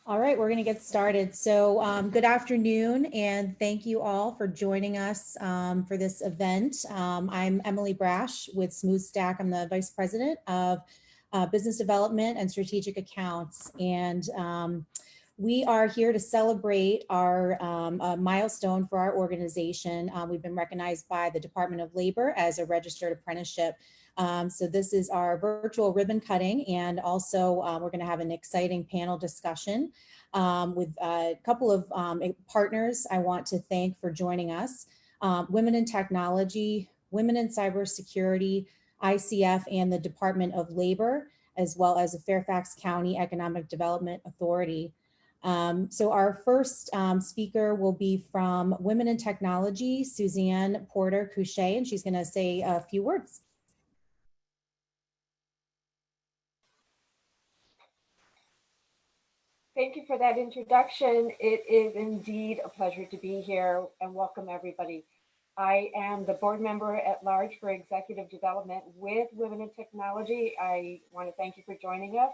All right, we're going to get started. So good afternoon, and thank you all for joining us for this event. I'm Emily Brash with Smoothstack. I'm the Vice President of Business Development and Strategic Accounts. And we are here to celebrate our milestone for our organization. We've been recognized by the Department of Labor as a registered apprenticeship. So this is our virtual ribbon cutting, and also we're going to have an exciting panel discussion with a couple of partners I want to thank for joining us. Women in Technology, Women in Cybersecurity, ICF, and the Department of Labor, as well as the Fairfax County Economic Development Authority. So our first speaker will be from Women in Technology, Suzanne Porter-Couchet, and she's going to say a few words. Thank you for that introduction. It is indeed a pleasure to be here, and welcome everybody. I am the board member at large for executive development with Women in Technology. I want to thank you for joining us.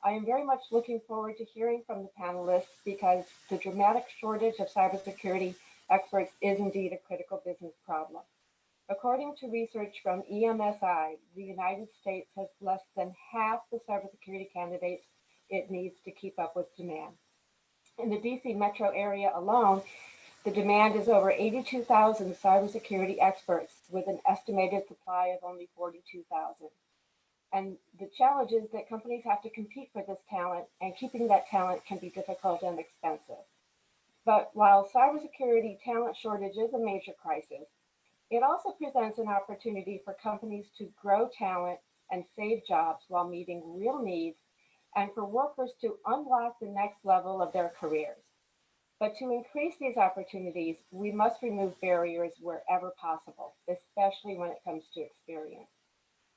I am very much looking forward to hearing from the panelists because the dramatic shortage of cybersecurity experts is indeed a critical business problem. According to research from EMSI, the United States has less than half the cybersecurity candidates it needs to keep up with demand. In the DC metro area alone, the demand is over 82,000 cybersecurity experts with an estimated supply of only 42,000. And the challenge is that companies have to compete for this talent, and keeping that talent can be difficult and expensive. But while cybersecurity talent shortage is a major crisis, it also presents an opportunity for companies to grow talent and save jobs while meeting real needs, and for workers to unlock the next level of their careers. But to increase these opportunities, we must remove barriers wherever possible, especially when it comes to experience.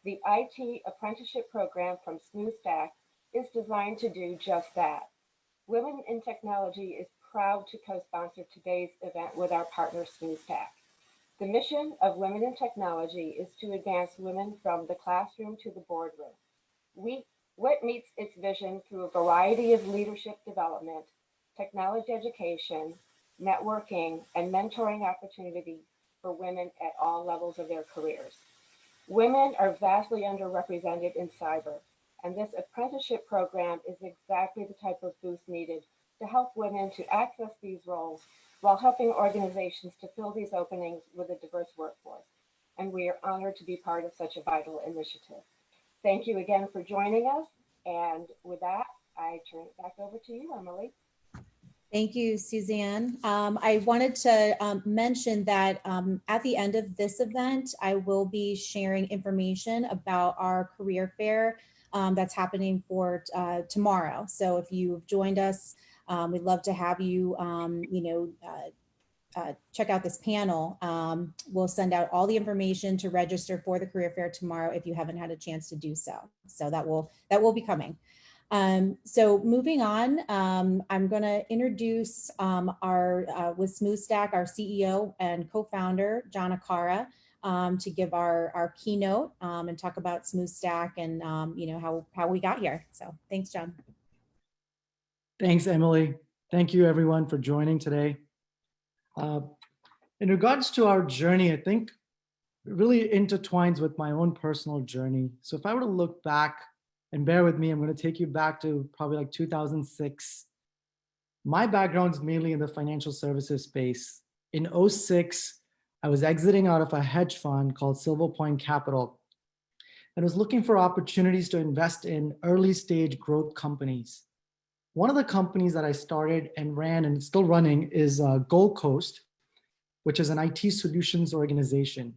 The IT apprenticeship program from Smoothstack is designed to do just that. Women in Technology is proud to co-sponsor today's event with our partner Smoothstack. The mission of Women in Technology is to advance women from the classroom to the boardroom. WIT meets its vision through a variety of leadership development, technology education, networking, and mentoring opportunities for women at all levels of their careers. Women are vastly underrepresented in cyber, and this apprenticeship program is exactly the type of boost needed to help women to access these roles while helping organizations to fill these openings with a diverse workforce. And we are honored to be part of such a vital initiative. Thank you again for joining us. And with that, I turn it back over to you, Emily. Thank you, Suzanne. I wanted to mention that at the end of this event, I will be sharing information about our career fair that's happening for tomorrow. So if you've joined us, we'd love to have you, check out this panel. We'll send out all the information to register for the career fair tomorrow if you haven't had a chance to do so. So that will be coming. So moving on, I'm going to introduce with Smoothstack, our CEO and co-founder, John Akara, to give our keynote and talk about Smoothstack and how we got here. So thanks, John. Thanks, Emily. Thank you, everyone, for joining today. In regards to our journey, I think it really intertwines with my own personal journey. So if I were to look back, and bear with me, I'm going to take you back to probably like 2006. My background is mainly in the financial services space. In 2006, I was exiting out of a hedge fund called Silver Point Capital and was looking for opportunities to invest in early stage growth companies. One of the companies that I started and ran and still running is Gold Coast, which is an IT solutions organization.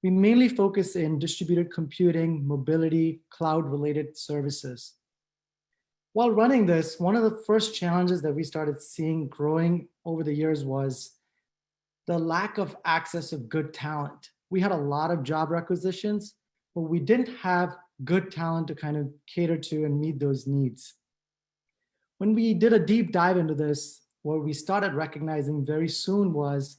We mainly focus in distributed computing, mobility, cloud-related services. While running this, one of the first challenges that we started seeing growing over the years was the lack of access of good talent. We had a lot of job requisitions, but we didn't have good talent to kind of cater to and meet those needs. When we did a deep dive into this, what we started recognizing very soon was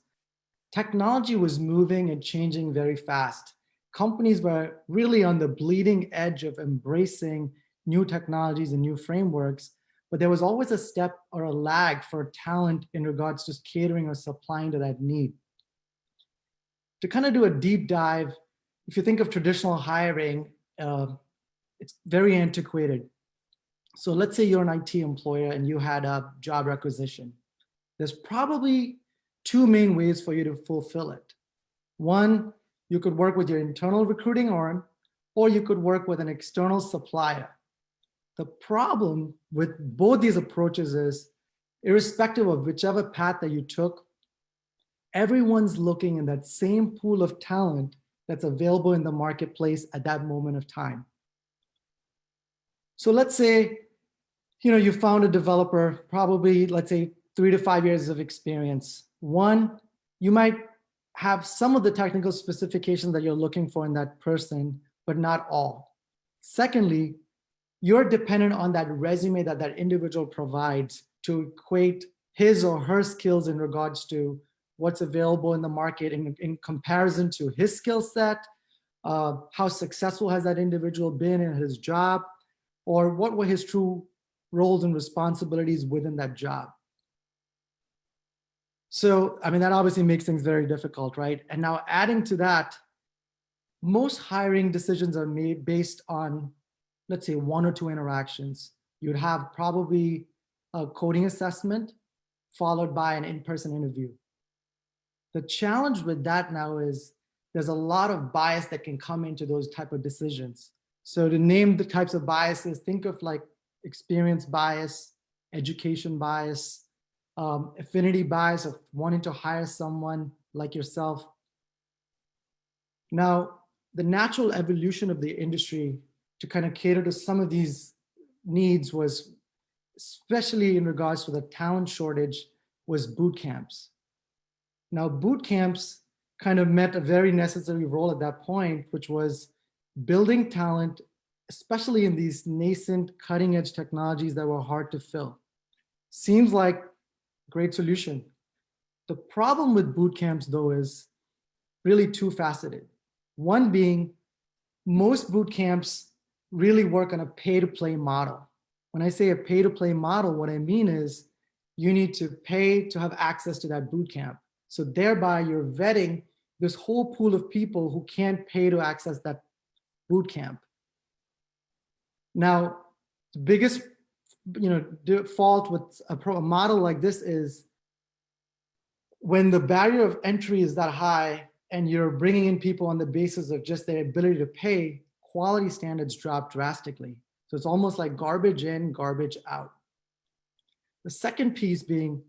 technology was moving and changing very fast. Companies were really on the bleeding edge of embracing new technologies and new frameworks, but there was always a step or a lag for talent in regards to catering or supplying to that need. To kind of do a deep dive, if you think of traditional hiring, it's very antiquated. So let's say you're an IT employer and you had a job requisition. There's probably two main ways for you to fulfill it. One, you could work with your internal recruiting arm, or you could work with an external supplier. The problem with both these approaches is, irrespective of whichever path that you took, everyone's looking in that same pool of talent that's available in the marketplace at that moment of time. So let's say, you found a developer, probably, let's say 3 to 5 years of experience. One, you might have some of the technical specifications that you're looking for in that person, but not all. Secondly, you're dependent on that resume that that individual provides to equate his or her skills in regards to what's available in the market in comparison to his skill set, how successful has that individual been in his job, or what were his true roles and responsibilities within that job. So, that obviously makes things very difficult, right? And now adding to that, most hiring decisions are made based on, let's say, 1 or 2 interactions. You'd have probably a coding assessment followed by an in-person interview. The challenge with that now is there's a lot of bias that can come into those type of decisions. So to name the types of biases, think of like experience bias, education bias, affinity bias of wanting to hire someone like yourself. Now, the natural evolution of the industry to kind of cater to some of these needs was, especially in regards to the talent shortage, was boot camps. Now, boot camps kind of met a very necessary role at that point, which was building talent, especially in these nascent cutting edge technologies that were hard to fill. Seems like a great solution. The problem with boot camps, though, is really two-faceted. One being, most boot camps really work on a pay-to-play model. When I say a pay-to-play model, what I mean is you need to pay to have access to that boot camp. So thereby you're vetting this whole pool of people who can't pay to access that boot camp. Now, the biggest fault with a model like this is when the barrier of entry is that high and you're bringing in people on the basis of just their ability to pay, quality standards drop drastically. So it's almost like garbage in, garbage out. The second piece being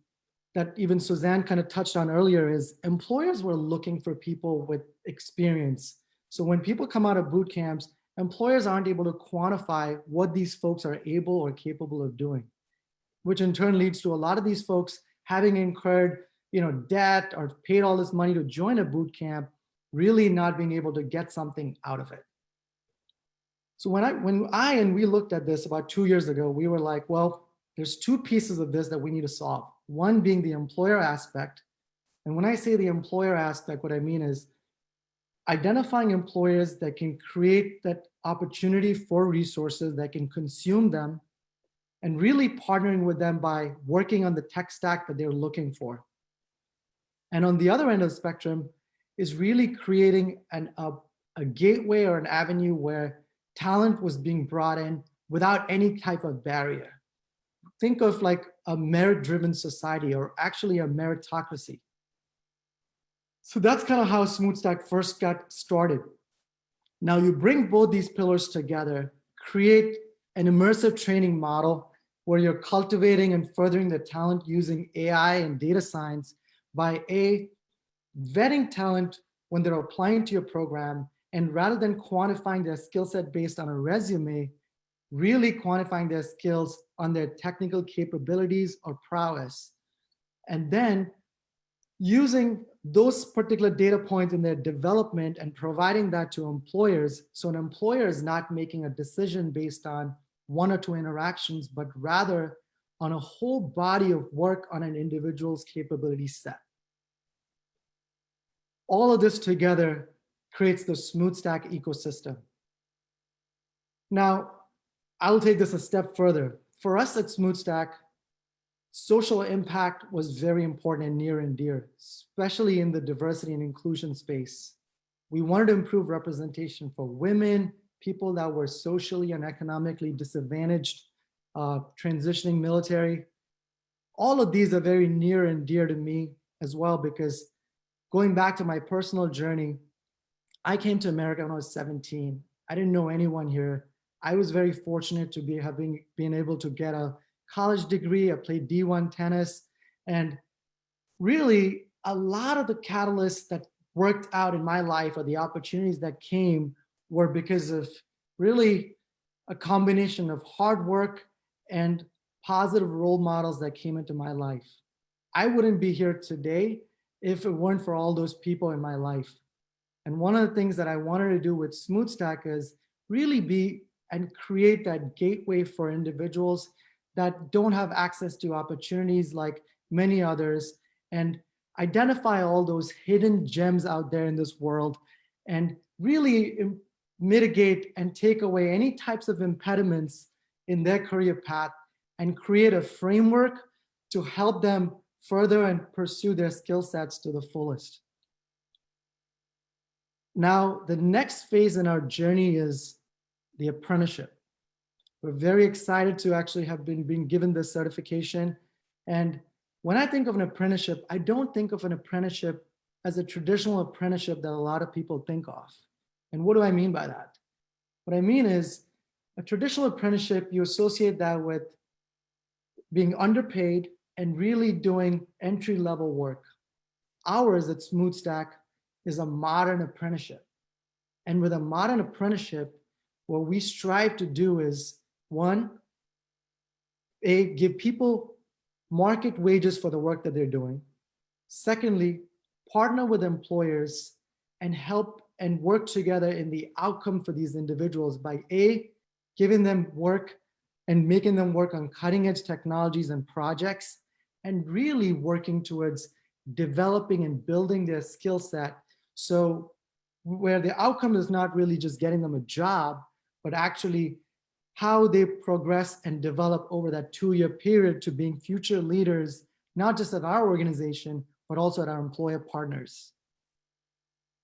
that even Suzanne kind of touched on earlier is employers were looking for people with experience. So when people come out of boot camps, employers aren't able to quantify what these folks are able or capable of doing, which in turn leads to a lot of these folks having incurred debt or paid all this money to join a boot camp, really not being able to get something out of it. So when we looked at this about 2 years ago, we were like, well, there's two pieces of this that we need to solve. One being the employer aspect. And when I say the employer aspect, what I mean is identifying employers that can create that opportunity for resources that can consume them and really partnering with them by working on the tech stack that they're looking for. And on the other end of the spectrum is really creating a gateway or an avenue where talent was being brought in without any type of barrier. Think of like a merit-driven society, or actually a meritocracy. So that's kind of how Smoothstack first got started. Now you bring both these pillars together, create an immersive training model where you're cultivating and furthering the talent using AI and data science by vetting talent when they're applying to your program, and rather than quantifying their skill set based on a resume, really quantifying their skills on their technical capabilities or prowess. And then using those particular data points in their development and providing that to employers. So an employer is not making a decision based on 1 or 2 interactions, but rather on a whole body of work on an individual's capability set. All of this together creates the Smoothstack ecosystem. Now, I'll take this a step further. for us at Smoothstack, social impact was very important and near and dear, especially in the diversity and inclusion space. We wanted to improve representation for women, people that were socially and economically disadvantaged, transitioning military. All of these are very near and dear to me as well, because going back to my personal journey, I came to America when I was 17. I didn't know anyone here. I was very fortunate to be being able to get a college degree. I played D1 tennis, and really a lot of the catalysts that worked out in my life, or the opportunities that came, were because of really a combination of hard work and positive role models that came into my life. I wouldn't be here today if it weren't for all those people in my life. And one of the things that I wanted to do with Smoothstack is really be and create that gateway for individuals that don't have access to opportunities like many others, and identify all those hidden gems out there in this world, and really mitigate and take away any types of impediments in their career path, and create a framework to help them further and pursue their skill sets to the fullest. Now, the next phase in our journey is the apprenticeship. We're very excited to actually have been given this certification. And when I think of an apprenticeship, I don't think of an apprenticeship as a traditional apprenticeship that a lot of people think of. And what do I mean by that? What I mean is, a traditional apprenticeship, you associate that with being underpaid and really doing entry-level work. Ours at Smoothstack is a modern apprenticeship. And with a modern apprenticeship, what we strive to do is, one, give people market wages for the work that they're doing. Secondly, partner with employers and help and work together in the outcome for these individuals by giving them work and making them work on cutting edge technologies and projects, and really working towards developing and building their skill set. So where the outcome is not really just getting them a job, but actually how they progress and develop over that 2-year period to being future leaders, not just at our organization, but also at our employer partners.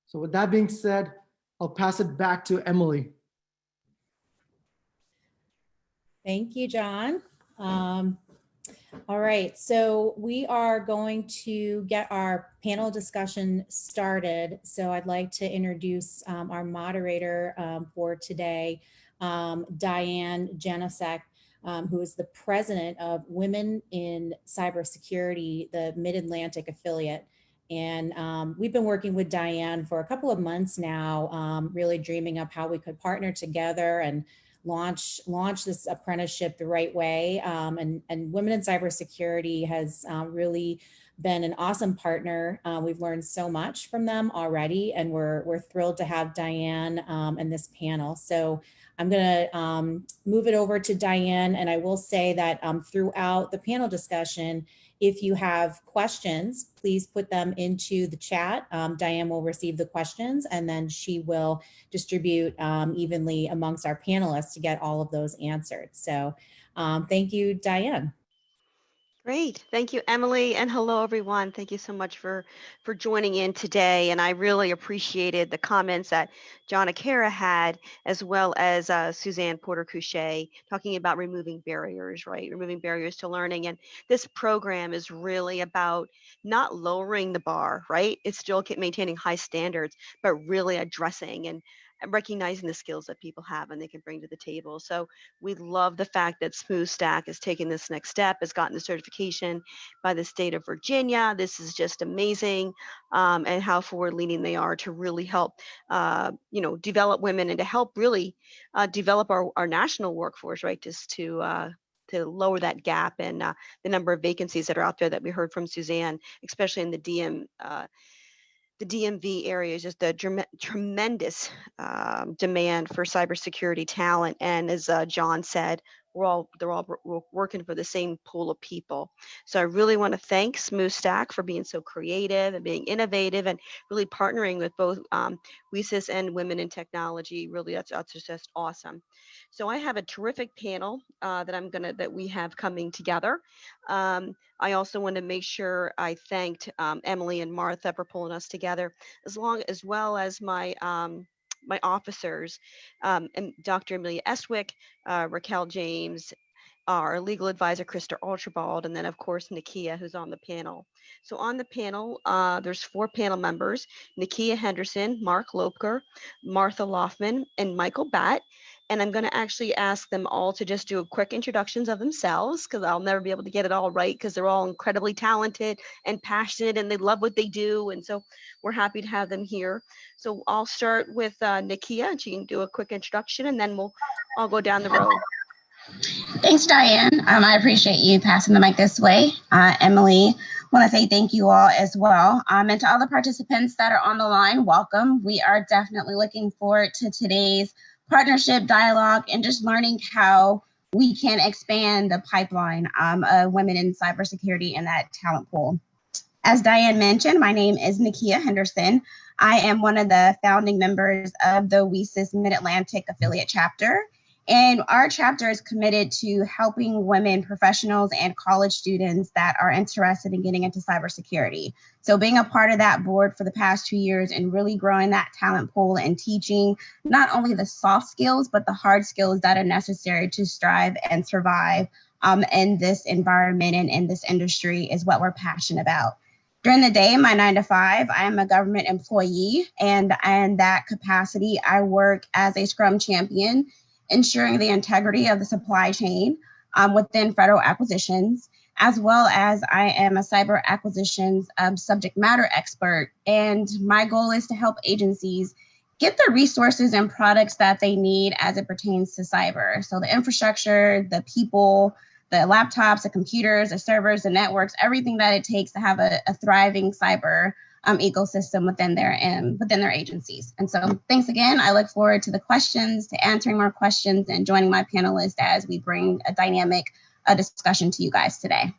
So with that being said, I'll pass it back to Emily. Thank you, John. All right, so we are going to get our panel discussion started. So I'd like to introduce our moderator for today, Diane Janosek, who is the president of Women in Cybersecurity, the Mid-Atlantic affiliate. And we've been working with Diane for a couple of months now, really dreaming up how we could partner together and launch this apprenticeship the right way. And Women in Cybersecurity has really been an awesome partner. We've learned so much from them already, and we're thrilled to have Diane in this panel. So I'm going to move it over to Diane, and I will say that throughout the panel discussion, if you have questions, please put them into the chat. Diane will receive the questions, and then she will distribute evenly amongst our panelists to get all of those answered. So thank you, Diane. Great. Thank you, Emily. And hello, everyone. Thank you so much for joining in today. And I really appreciated the comments that John Akera had, as well as Suzanne Porter-Couchet, talking about removing barriers, right? Removing barriers to learning. And this program is really about not lowering the bar, right? It's still maintaining high standards, but really addressing and recognizing the skills that people have and they can bring to the table. So we love the fact that Smoothstack is taking this next step, has gotten the certification by the state of Virginia. This is just amazing, and how forward-leaning they are to really help, develop women and to help really develop our national workforce, right? Just to lower that gap and the number of vacancies that are out there that we heard from Suzanne, especially in the DMV area, is just a tremendous demand for cybersecurity talent. And as John said, we're working for the same pool of people. So I really want to thank Smoothstack for being so creative and being innovative and really partnering with both WeSys and Women in Technology. Really, that's just awesome. So I have a terrific panel that we have coming together. I also want to make sure I thanked Emily and Martha for pulling us together, as well as my officers, and Dr. Amelia Eswick, Raquel James, our legal advisor, Krista Archibald, and then of course, Nakia, who's on the panel. So on the panel, there's 4 panel members: Nakia Henderson, Mark Lopker, Martha Loftman, and Michael Batt. And I'm going to actually ask them all to just do a quick introductions of themselves, because I'll never be able to get it all right, because they're all incredibly talented and passionate and they love what they do. And so we're happy to have them here. So I'll start with Nakia, and she can do a quick introduction, and then I'll go down the road. Thanks, Diane. I appreciate you passing the mic this way. Emily, want to say thank you all as well. And to all the participants that are on the line, welcome. We are definitely looking forward to today's partnership dialogue and just learning how we can expand the pipeline of women in cybersecurity and that talent pool. As Diane mentioned, my name is Nakia Henderson. I am one of the founding members of the WeSys Mid-Atlantic affiliate chapter. And our chapter is committed to helping women professionals and college students that are interested in getting into cybersecurity. So being a part of that board for the past 2 years and really growing that talent pool and teaching not only the soft skills, but the hard skills that are necessary to strive and survive in this environment and in this industry is what we're passionate about. During the day, my 9 to 5, I am a government employee, and in that capacity, I work as a Scrum champion, ensuring the integrity of the supply chain within federal acquisitions, as well as I am a cyber acquisitions subject matter expert. And my goal is to help agencies get the resources and products that they need as it pertains to cyber. So the infrastructure, the people, the laptops, the computers, the servers, the networks, everything that it takes to have a thriving cyber ecosystem within their agencies. And so thanks again. I look forward to the questions, to answering more questions, and joining my panelists as we bring a dynamic discussion to you guys today.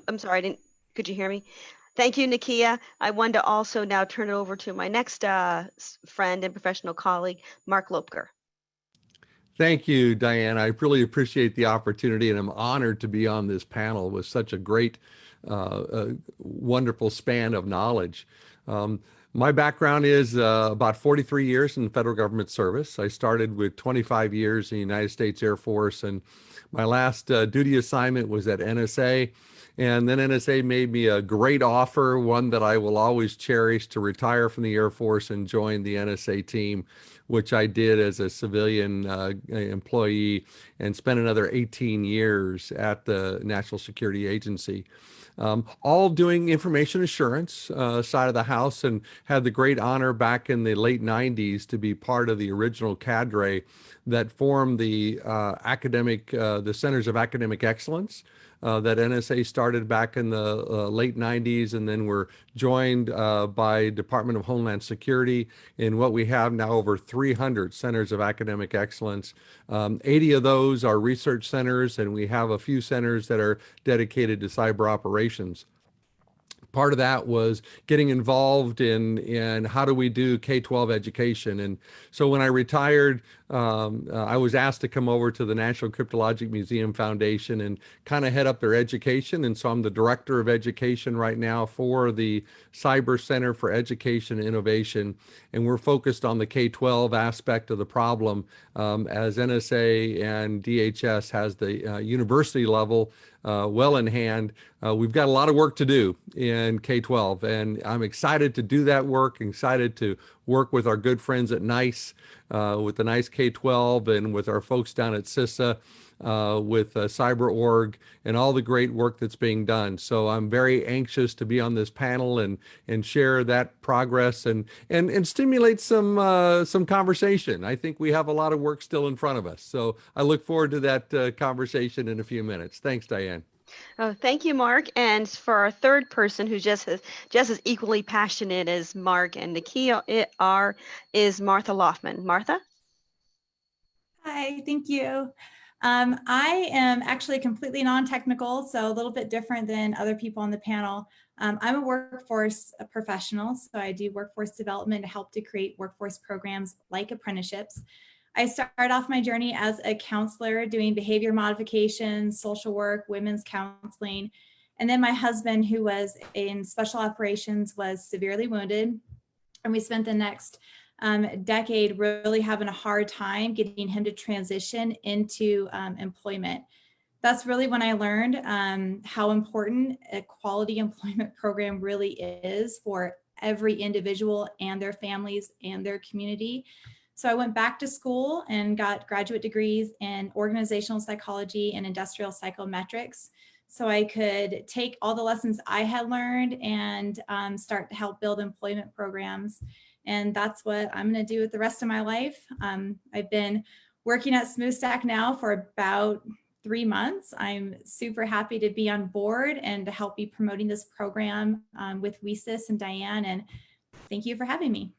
I'm sorry, could you hear me? Thank you, Nakia. I wanted to also now turn it over to my next friend and professional colleague, Mark Lopker. Thank you, Diane. I really appreciate the opportunity, and I'm honored to be on this panel with such a great, wonderful span of knowledge. My background is about 43 years in federal government service. I started with 25 years in the United States Air Force, and my last duty assignment was at NSA. And then NSA made me a great offer, one that I will always cherish, to retire from the Air Force and join the NSA team, which I did as a civilian employee, and spent another 18 years at the National Security Agency. All doing information assurance side of the house, and had the great honor back in the late 90s to be part of the original cadre that formed the the Centers of Academic Excellence that NSA started back in the late 90s, and then were joined by Department of Homeland Security in what we have now over 300 centers of academic excellence. 80 of those are research centers, and we have a few centers that are dedicated to cyber operations. Part of that was getting involved in how do we do K-12 education. And so when I retired, I was asked to come over to the National Cryptologic Museum Foundation and kind of head up their education. And so I'm the director of education right now for the Cyber Center for Education and Innovation. And we're focused on the K-12 aspect of the problem, as NSA and DHS has the university level well in hand. We've got a lot of work to do in K-12, and I'm excited to do that work, excited to work with our good friends at NICE, with the NICE K-12, and with our folks down at CISA, with CyberOrg, and all the great work that's being done. So I'm very anxious to be on this panel and share that progress and stimulate some conversation. I think we have a lot of work still in front of us. So I look forward to that conversation in a few minutes. Thanks, Diane. Oh, thank you, Mark. And for our third person who's just as equally passionate as Mark and Nakia is Martha Loftman. Martha? Hi, thank you. I am actually completely non-technical, so a little bit different than other people on the panel. I'm a workforce professional, so I do workforce development to help to create workforce programs like apprenticeships. I started off my journey as a counselor doing behavior modification, social work, women's counseling. And then my husband, who was in special operations, was severely wounded. And we spent the next decade really having a hard time getting him to transition into employment. That's really when I learned how important a quality employment program really is for every individual and their families and their community. So I went back to school and got graduate degrees in organizational psychology and industrial psychometrics. So I could take all the lessons I had learned and start to help build employment programs. And that's what I'm going to do with the rest of my life. I've been working at Smoothstack now for about 3 months. I'm super happy to be on board and to help be promoting this program with Wesis and Diane. And thank you for having me.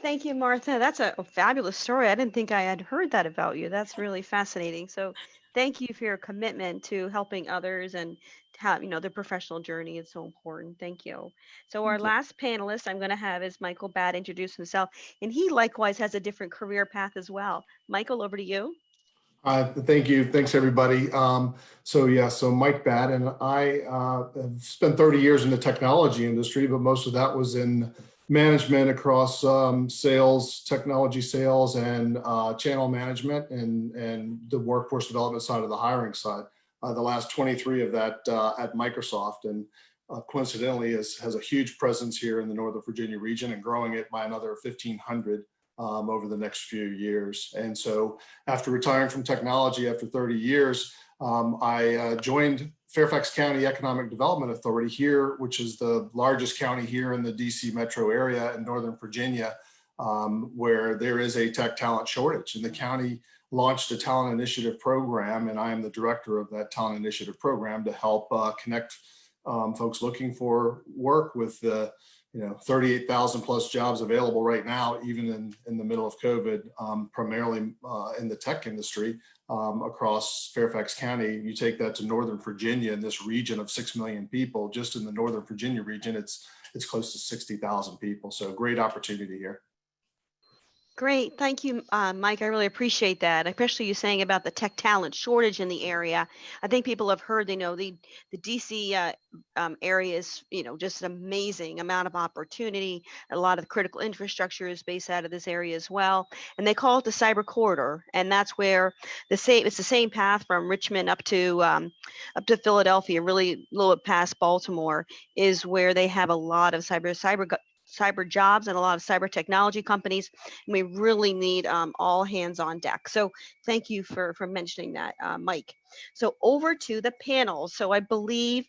Thank you, Martha. That's a fabulous story. I didn't think I had heard that about you. That's really fascinating. So thank you for your commitment to helping others and how, their professional journey is so important. Thank you. So our last panelist I'm going to have is Michael Batt introduce himself, and he likewise has a different career path as well. Michael, over to you. Thank you. Thanks, everybody. So Mike Batt, and I have spent 30 years in the technology industry, but most of that was in management across sales, technology sales, and channel management, and the workforce development side of the hiring side. The last 23 of that at Microsoft, and coincidentally has a huge presence here in the Northern Virginia region and growing it by another 1,500 over the next few years. And so after retiring from technology after 30 years, I joined Fairfax County Economic Development Authority here, which is the largest county here in the DC metro area in Northern Virginia, where there is a tech talent shortage. And the county launched a talent initiative program, and I am the director of that talent initiative program to help connect folks looking for work with the 38,000 plus jobs available right now, even in the middle of COVID, primarily in the tech industry across Fairfax County. You take that to Northern Virginia, in this region of 6 million people, just in the Northern Virginia region, it's close to 60,000 people. So great opportunity here. Great. Thank you, Mike. I really appreciate that, especially you saying about the tech talent shortage in the area. I think people have heard, the DC area is, just an amazing amount of opportunity. A lot of critical infrastructure is based out of this area as well. And they call it the cyber corridor. And that's where it's the same path from Richmond up to Philadelphia, really a little bit past Baltimore, is where they have a lot of cyber jobs and a lot of cyber technology companies. And we really need all hands on deck. So thank you for mentioning that, Mike. So over to the panel. So I believe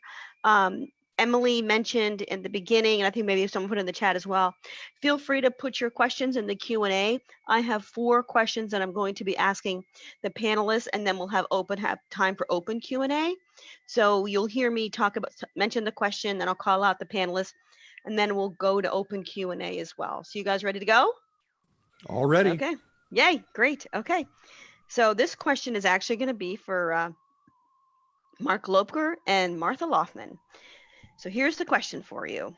Emily mentioned in the beginning, and I think maybe someone put in the chat as well, feel free to put your questions in the Q&A. I have 4 questions that I'm going to be asking the panelists, and then we'll have time for open Q&A. So you'll hear me mention the question, then I'll call out the panelists, and then we'll go to open Q&A as well. So you guys ready to go? All ready. Okay. Yay. Great. Okay. So this question is actually going to be for Mark Lopker and Martha Loftman. So here's the question for you.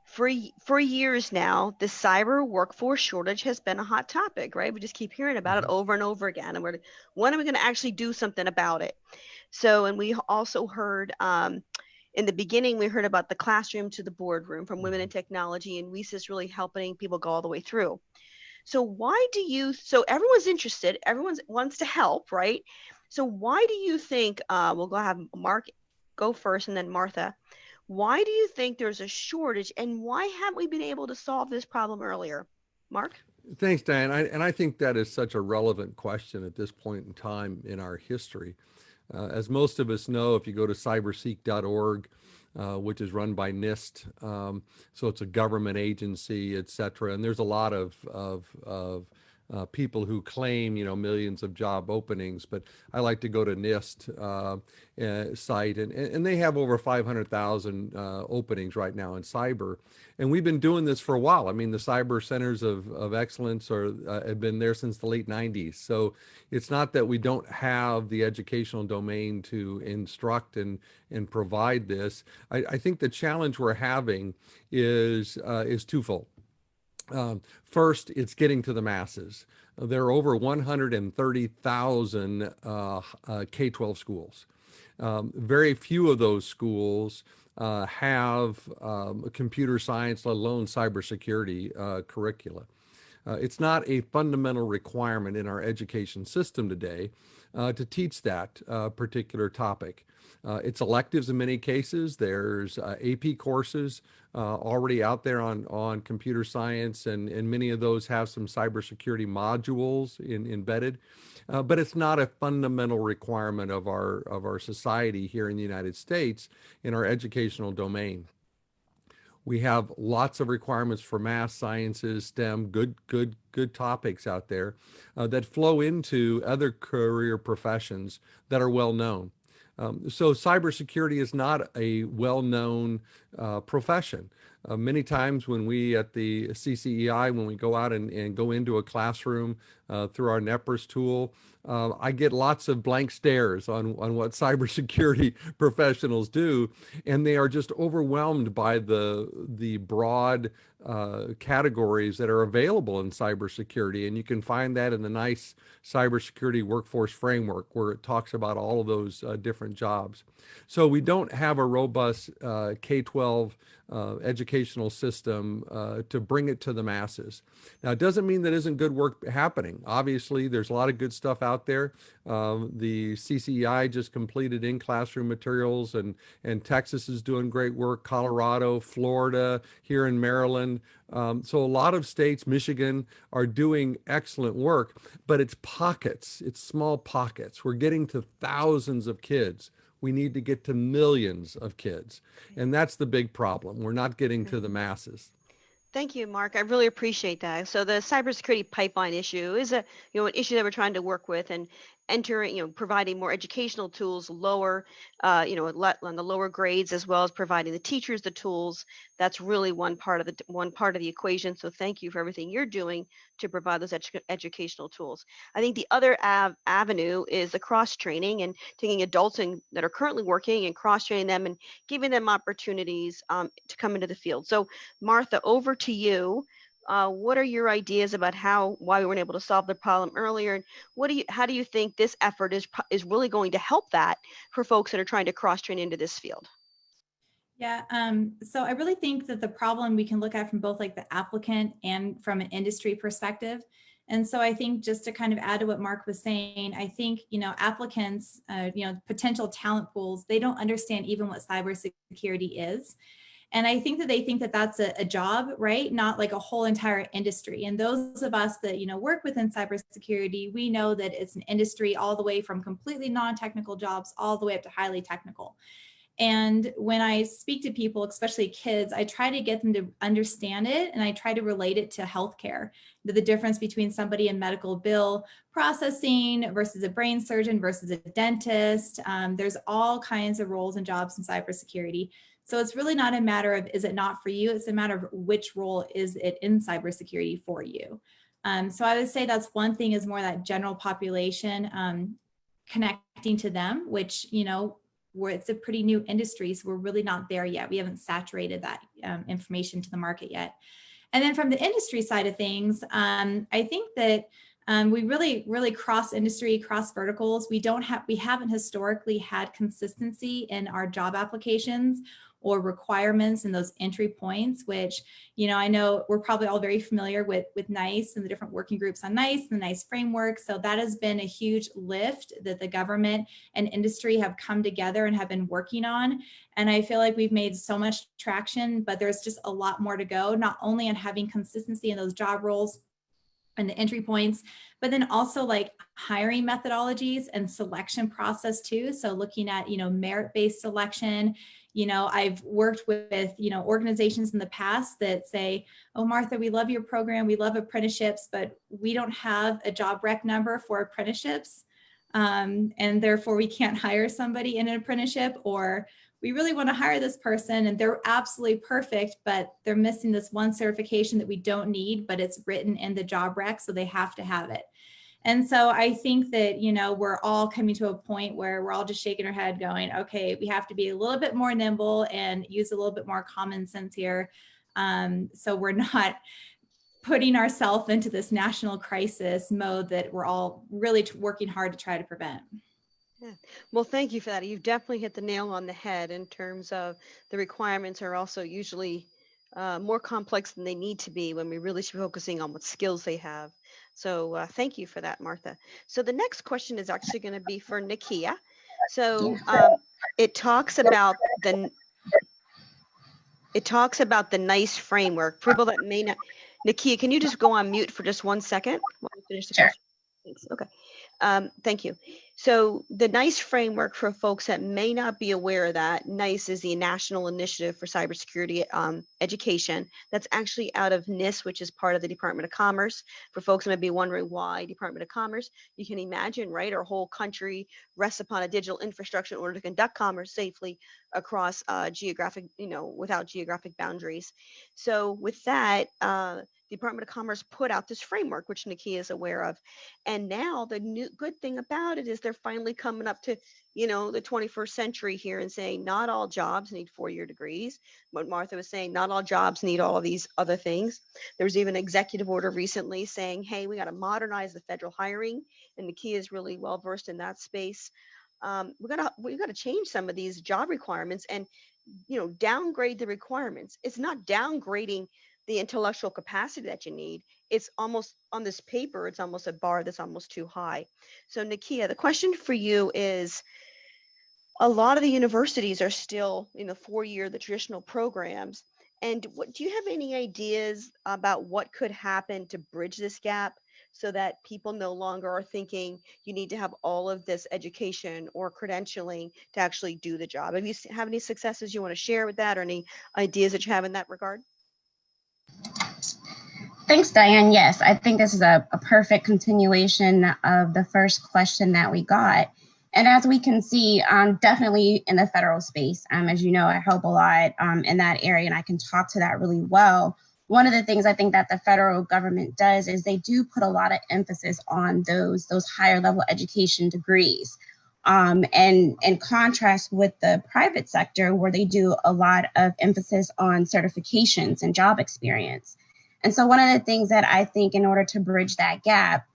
For years now, the cyber workforce shortage has been a hot topic, right? We just keep hearing about it over and over again. And when are we going to actually do something about it? So, and we also heard, in the beginning, we heard about the classroom to the boardroom from Women in Technology, and WESIS really helping people go all the way through. So so everyone's interested, everyone wants to help, right? So why do you think, we'll go have Mark go first and then Martha, why do you think there's a shortage and why haven't we been able to solve this problem earlier? Mark? Thanks, Diane. I think that is such a relevant question at this point in time in our history. As most of us know, if you go to cyberseek.org, which is run by NIST, so it's a government agency, et cetera, and there's a lot of people who claim, millions of job openings, but I like to go to NIST site, and they have over 500,000 openings right now in cyber. And we've been doing this for a while. I mean, the cyber centers of excellence have been there since the late 90s. So it's not that we don't have the educational domain to instruct and provide this. I think the challenge we're having is twofold. First, it's getting to the masses. There are over 130,000 K-12 schools. Very few of those schools have computer science, let alone cybersecurity curricula. It's not a fundamental requirement in our education system today to teach that particular topic. It's electives in many cases. There's AP courses already out there on computer science, and many of those have some cybersecurity modules embedded. But it's not a fundamental requirement of our society here in the United States in our educational domain. We have lots of requirements for math, sciences, STEM, good topics out there that flow into other career professions that are well known. So cybersecurity is not a well-known profession. Many times when we at the CCEI, when we go out and go into a classroom through our NEPRS tool, I get lots of blank stares on what cybersecurity professionals do, and they are just overwhelmed by the broad categories that are available in cybersecurity. And you can find that in the NICE cybersecurity workforce framework, where it talks about all of those different jobs. So we don't have a robust K-12 educational system to bring it to the masses. Now, it doesn't mean that isn't good work happening. Obviously, there's a lot of good stuff out there. The CCEI just completed in-classroom materials, and Texas is doing great work, Colorado, Florida, here in Maryland. So a lot of states, Michigan, are doing excellent work, but it's pockets, it's small pockets. We're getting to thousands of kids. We need to get to millions of kids. And that's the big problem. We're not getting to the masses. Thank you, Mark. I really appreciate that. So the cybersecurity pipeline issue is an issue that we're trying to work with, and providing more educational tools, lower, on the lower grades, as well as providing the teachers the tools. That's really one part of the equation. So thank you for everything you're doing to provide those educational tools. I think the other avenue is the cross training, and taking adults that are currently working and cross training them and giving them opportunities to come into the field. So Martha, over to you. What are your ideas about why we weren't able to solve the problem earlier, and how do you think this effort is really going to help that for folks that are trying to cross train into this field? Yeah, so I really think that the problem we can look at from both like the applicant and from an industry perspective. And so I think, just to kind of add to what Mark was saying, I think, applicants, potential talent pools, they don't understand even what cybersecurity is. And I think that they think that that's a job, right? Not like a whole entire industry. And those of us that, work within cybersecurity, we know that it's an industry all the way from completely non-technical jobs all the way up to highly technical. And when I speak to people, especially kids, I try to get them to understand it, and I try to relate it to healthcare, the difference between somebody in medical bill processing versus a brain surgeon versus a dentist. There's all kinds of roles and jobs in cybersecurity. So it's really not a matter of, is it not for you? It's a matter of which role is it in cybersecurity for you. So I would say that's one thing, is more that general population, connecting to them, which, where it's a pretty new industry. So we're really not there yet. We haven't saturated that information to the market yet. And then from the industry side of things, I think that we really cross industry, cross verticals. We haven't historically had consistency in our job applications or requirements and those entry points, which, I know we're probably all very familiar with NICE and the different working groups on NICE and the NICE framework. So that has been a huge lift that the government and industry have come together and have been working on. And I feel like we've made so much traction, but there's just a lot more to go, not only on having consistency in those job roles, and the entry points, but then also like hiring methodologies and selection process too. So looking at, merit-based selection. I've worked with, organizations in the past that say, oh, Martha, we love your program. We love apprenticeships, but we don't have a job rec number for apprenticeships. And therefore we can't hire somebody in an apprenticeship, or we really want to hire this person and they're absolutely perfect, but they're missing this one certification that we don't need, but it's written in the job rec, so they have to have it. And so I think that, we're all coming to a point where we're all just shaking our head going, okay, we have to be a little bit more nimble and use a little bit more common sense here. So we're not putting ourselves into this national crisis mode that we're all really working hard to try to prevent. Yeah. Well, thank you for that. You've definitely hit the nail on the head in terms of the requirements are also usually more complex than they need to be when we really should be focusing on what skills they have. So thank you for that, Martha. So the next question is actually going to be for Nakia. So it talks about the NICE framework. For people that may not, Nakia, can you just go on mute for just 1 second while we finish the question? Thanks. Okay. Thank you. So the NICE framework, for folks that may not be aware of that, NICE is the National Initiative for Cybersecurity Education. That's actually out of NIST, which is part of the Department of Commerce. For folks who may be wondering why Department of Commerce, you can imagine, right? Our whole country rests upon a digital infrastructure in order to conduct commerce safely across geographic, without geographic boundaries. So with that, Department of Commerce put out this framework, which Nakia is aware of. And now the new good thing about it is they're finally coming up to, the 21st century here and saying not all jobs need 4-year degrees. What Martha was saying, not all jobs need all of these other things. There was even an executive order recently saying, hey, we got to modernize the federal hiring. And Nakia is really well versed in that space. We got to change some of these job requirements and, downgrade the requirements. It's not downgrading the intellectual capacity that you need. It's almost on this paper, it's almost a bar that's almost too high. So Nakia, the question for you is, a lot of the universities are still in the 4-year, the traditional programs. And do you have any ideas about what could happen to bridge this gap so that people no longer are thinking you need to have all of this education or credentialing to actually do the job? Have you have any successes you want to share with that, or any ideas that you have in that regard? Thanks, Diane. Yes, I think this is a perfect continuation of the first question that we got. And as we can see, definitely in the federal space, as you know, I help a lot in that area, and I can talk to that really well. One of the things I think that the federal government does is they do put a lot of emphasis on those higher level education degrees. And in contrast with the private sector, where they do a lot of emphasis on certifications and job experience. And so one of the things that I think in order to bridge that gap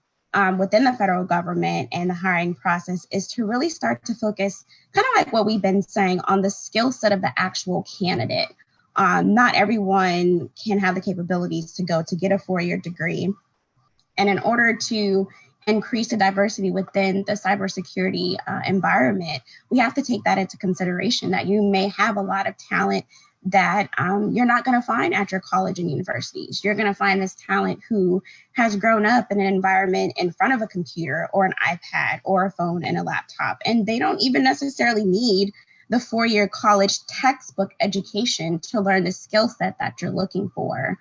within the federal government and the hiring process is to really start to focus, kind of like what we've been saying, on the skill set of the actual candidate. Not everyone can have the capabilities to get a 4-year degree. And in order to increase the diversity within the cybersecurity environment, we have to take that into consideration, that you may have a lot of talent that you're not going to find at your college and universities. You're going to find this talent who has grown up in an environment in front of a computer or an iPad or a phone and a laptop, and they don't even necessarily need the 4-year college textbook education to learn the skill set that you're looking for.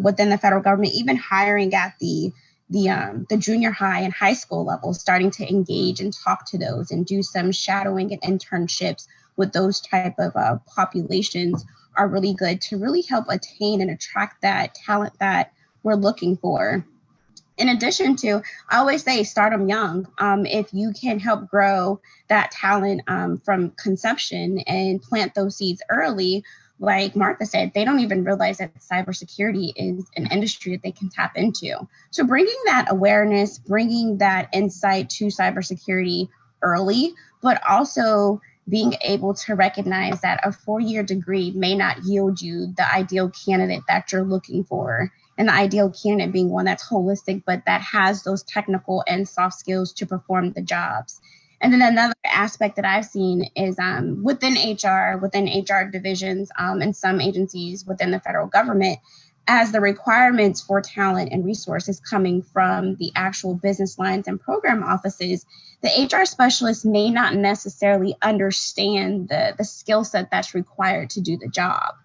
Within the federal government, even hiring at the junior high and high school level, starting to engage and talk to those and do some shadowing and internships with those type of populations are really good to really help attain and attract that talent that we're looking for. In addition to, I always say, start them young. If you can help grow that talent from conception and plant those seeds early, like Martha said, they don't even realize that cybersecurity is an industry that they can tap into. So bringing that awareness, bringing that insight to cybersecurity early, but also being able to recognize that a 4-year degree may not yield you the ideal candidate that you're looking for. And the ideal candidate being one that's holistic, but that has those technical and soft skills to perform the jobs. And then another aspect that I've seen is within HR divisions and some agencies within the federal government, as the requirements for talent and resources coming from the actual business lines and program offices, the HR specialist may not necessarily understand the skill set that's required to do the job.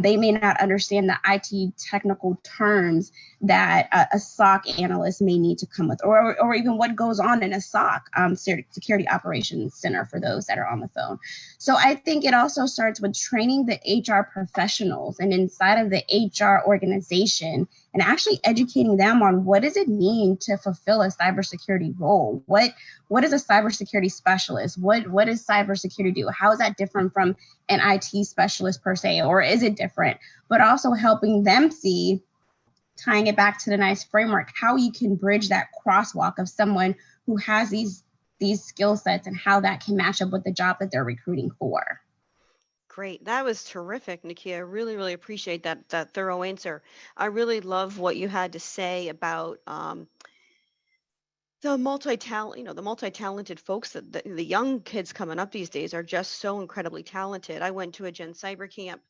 They may not understand the IT technical terms that a SOC analyst may need to come with, or even what goes on in a SOC, Security Operations Center, for those that are on the phone. So I think it also starts with training the HR professionals and inside of the HR organization, and actually educating them on what does it mean to fulfill a cybersecurity role? What is a cybersecurity specialist? What does cybersecurity do? How is that different from an IT specialist per se, or is it different? But also helping them see, tying it back to the NICE framework, how you can bridge that crosswalk of someone who has these skill sets and how that can match up with the job that they're recruiting for. Great. That was terrific, Nakia. I really, really appreciate that thorough answer. I really love what you had to say about the multi-talented folks that the young kids coming up these days are just so incredibly talented. I went to a Gen Cyber camp.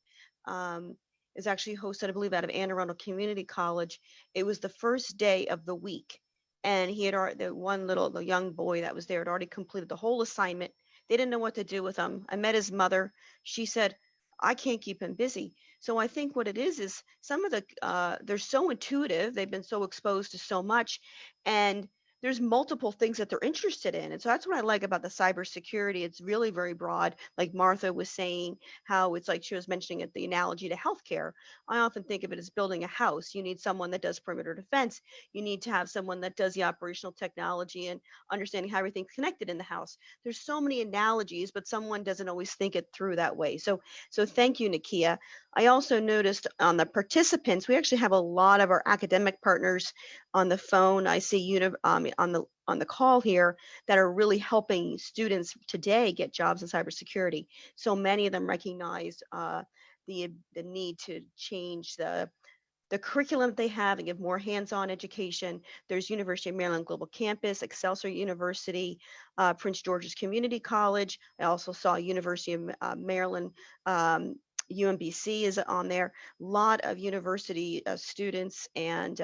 It's actually hosted, I believe, out of Anne Arundel Community College. It was the first day of the week, and he had the young boy that was there had already completed the whole assignment. They didn't know what to do with him. I met his mother. She said, I can't keep him busy. So I think what it is some of they're so intuitive. They've been so exposed to so much, and there's multiple things that they're interested in. And so that's what I like about the cybersecurity. It's really very broad. Like Martha was saying, how it's like she was mentioning it, the analogy to healthcare. I often think of it as building a house. You need someone that does perimeter defense. You need to have someone that does the operational technology and understanding how everything's connected in the house. There's so many analogies, but someone doesn't always think it through that way. So thank you, Nakia. I also noticed on the participants, we actually have a lot of our academic partners on the phone. I see on the call here that are really helping students today get jobs in cybersecurity. So many of them recognize the need to change the curriculum they have and give more hands-on education. There's University of Maryland Global Campus, Excelsior University, Prince George's Community College. I also saw University of Maryland, UMBC is on there. A lot of university students and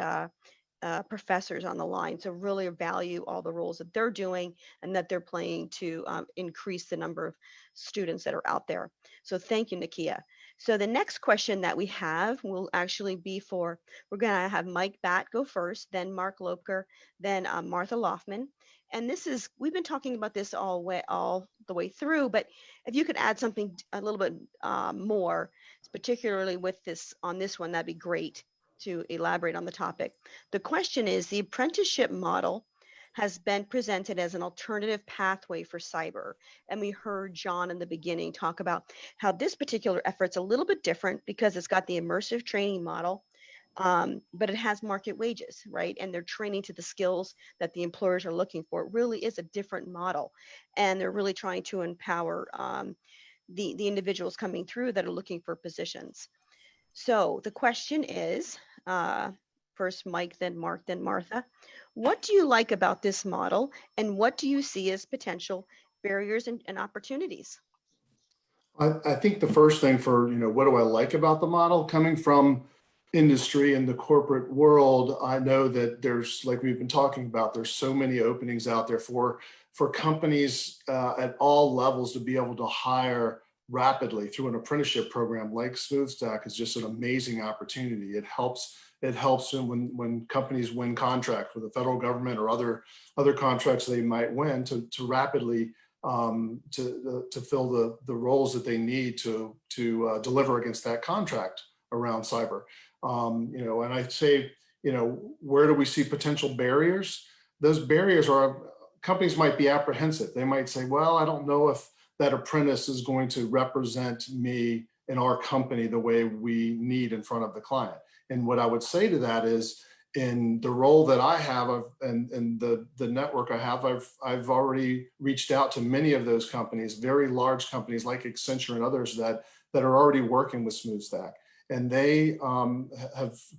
professors on the line. So really value all the roles that they're doing and that they're playing to increase the number of students that are out there. So thank you, Nakia. So the next question that we have will actually be we're going to have Mike Batt go first, then Mark Lopker, then Martha Loftman. And we've been talking about this all the way through, but if you could add something a little bit more, particularly on this one, that'd be great to elaborate on the topic. The question is, the apprenticeship model has been presented as an alternative pathway for cyber. And we heard John in the beginning talk about how this particular effort's a little bit different because it's got the immersive training model, but it has market wages, right? And they're training to the skills that the employers are looking for. It really is a different model. And they're really trying to empower the individuals coming through that are looking for positions. So the question is, first Mike, then Mark, then Martha. What do you like about this model, and what do you see as potential barriers and opportunities? I think the first thing for, what do I like about the model? Coming from industry and the corporate world, I know that there's, like we've been talking about, there's so many openings out there for companies at all levels to be able to hire rapidly through an apprenticeship program like Smoothstack is just an amazing opportunity. It helps when companies win contracts with the federal government or other contracts they might win to rapidly to fill the roles that they need to deliver against that contract around cyber. And I say, where do we see potential barriers? Those barriers are, companies might be apprehensive. They might say, well, I don't know if that apprentice is going to represent me in our company the way we need in front of the client. And what I would say to that is, in the role that I have and the network I have, I've already reached out to many of those companies, very large companies like Accenture and others that are already working with Smoothstack. And they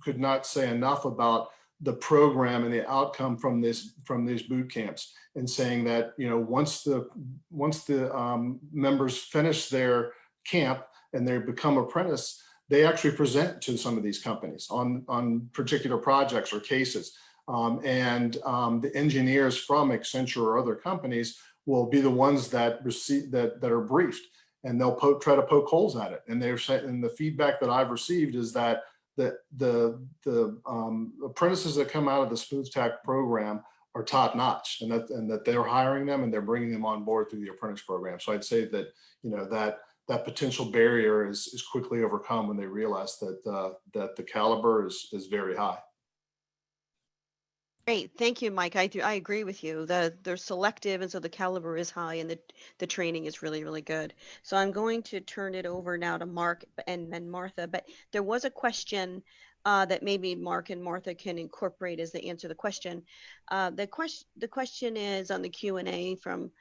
could not say enough about the program and the outcome from these boot camps, and saying that, once the members finish their camp and they become apprentice, they actually present to some of these companies on particular projects or cases. The engineers from Accenture or other companies will be the ones that receive that are briefed, and they'll try to poke holes at it. And the feedback that I've received is that the apprentices that come out of the Smoothstack program are top notch, and that they're hiring them and they're bringing them on board through the apprentice program. So I'd say that, you know, that potential barrier is quickly overcome when they realize that the caliber is very high. Great, thank you, Mike. I agree with you. They're selective, and so the caliber is high, and the training is really, really good. So I'm going to turn it over now to Mark and then Martha. But there was a question that maybe Mark and Martha can incorporate as they answer the question. The question is on the Q&A from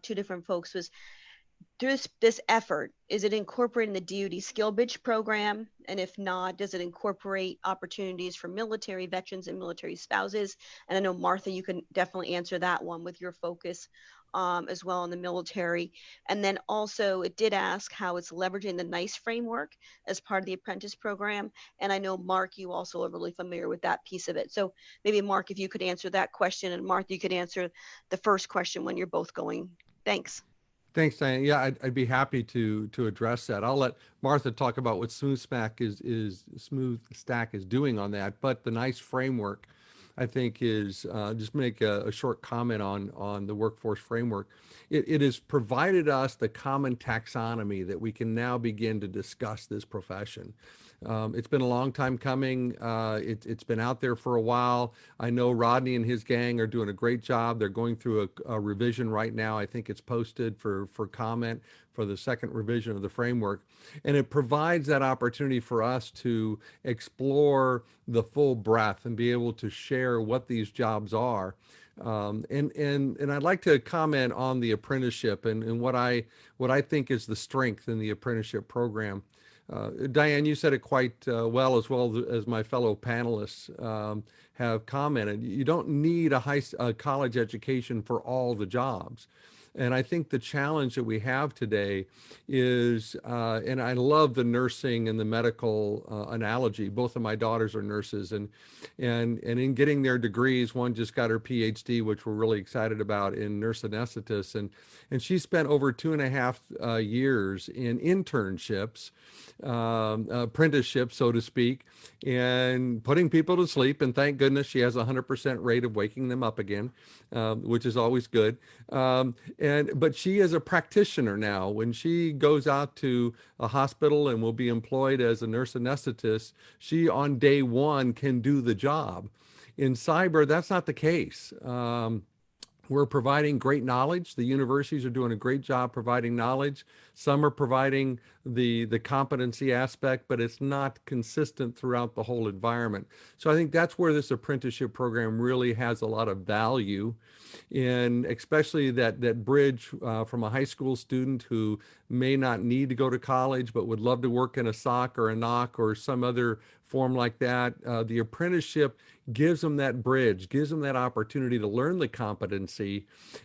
two different folks was, this effort, is it incorporating the DoD Skill Bridge program? And if not, does it incorporate opportunities for military veterans and military spouses? And I know, Martha, you can definitely answer that one with your focus as well in the military. And then also it did ask how it's leveraging the NICE framework as part of the apprentice program. And I know, Mark, you also are really familiar with that piece of it. So maybe, Mark, if you could answer that question, and Martha, you could answer the first question when you're both going. Thanks. Thanks, Diane. Yeah, I'd be happy to address that. I'll let Martha talk about what Smoothstack is doing on that. But the NICE framework, I think, is just make a short comment on the workforce framework. It has provided us the common taxonomy that we can now begin to discuss this profession. It's been a long time coming. It's been out there for a while. I know Rodney and his gang are doing a great job. They're going through a revision right now. I think it's posted for comment for the second revision of the framework. And it provides that opportunity for us to explore the full breadth and be able to share what these jobs are. And I'd like to comment on the apprenticeship and what I think is the strength in the apprenticeship program. Diane, you said it quite well as my fellow panelists have commented. You don't need a college education for all the jobs. And I think the challenge that we have today is, and I love the nursing and the medical analogy. Both of my daughters are nurses, and in getting their degrees, one just got her PhD, which we're really excited about, in nurse anesthetist, and she spent over 2.5 years in internships, apprenticeship, so to speak, and putting people to sleep. And thank goodness she has a 100% rate of waking them up again, which is always good. But she is a practitioner now. When she goes out to a hospital and will be employed as a nurse anesthetist, she on day one can do the job. In cyber, that's not the case. We're providing great knowledge. The universities are doing a great job providing knowledge. Some are providing the competency aspect, but it's not consistent throughout the whole environment. So I think that's where this apprenticeship program really has a lot of value, in especially that bridge from a high school student who may not need to go to college but would love to work in a SOC or a NOC or some other form like that. The apprenticeship gives them that bridge, gives them that opportunity to learn the competency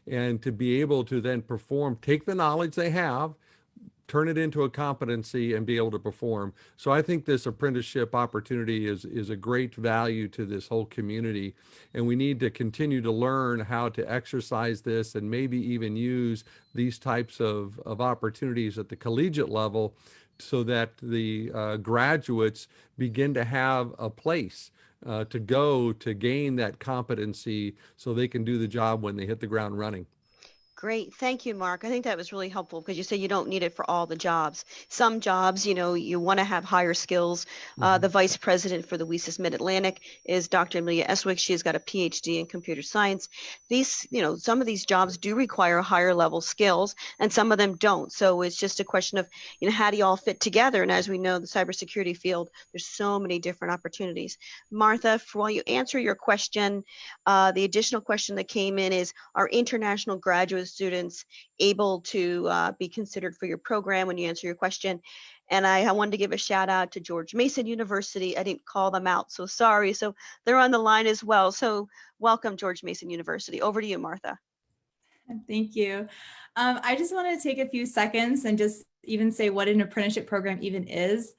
and to be able to then perform, take the knowledge they have, turn it into a competency, and be able to perform. So I think this apprenticeship opportunity is a great value to this whole community. And we need to continue to learn how to exercise this and maybe even use these types of opportunities at the collegiate level so that the graduates begin to have a place to go to gain that competency so they can do the job when they hit the ground running. Great. Thank you, Mark. I think that was really helpful because you say you don't need it for all the jobs. Some jobs, you know, you want to have higher skills. The vice president for the WESIS Mid-Atlantic is Dr. Amelia Eswick. She has got a PhD in computer science. These, you know, some of these jobs do require higher level skills and some of them don't. So it's just a question of, you know, how do you all fit together? And as we know, the cybersecurity field, there's so many different opportunities. Martha, while you answer your question, the additional question that came in is, are international graduate students able to be considered for your program when you answer your question? And I wanted to give a shout out to George Mason University. I didn't call them out, so sorry. So they're on the line as well. So welcome, George Mason University. Over to you, Martha. Thank you. I just want to take a few seconds and just even say what an apprenticeship program even is,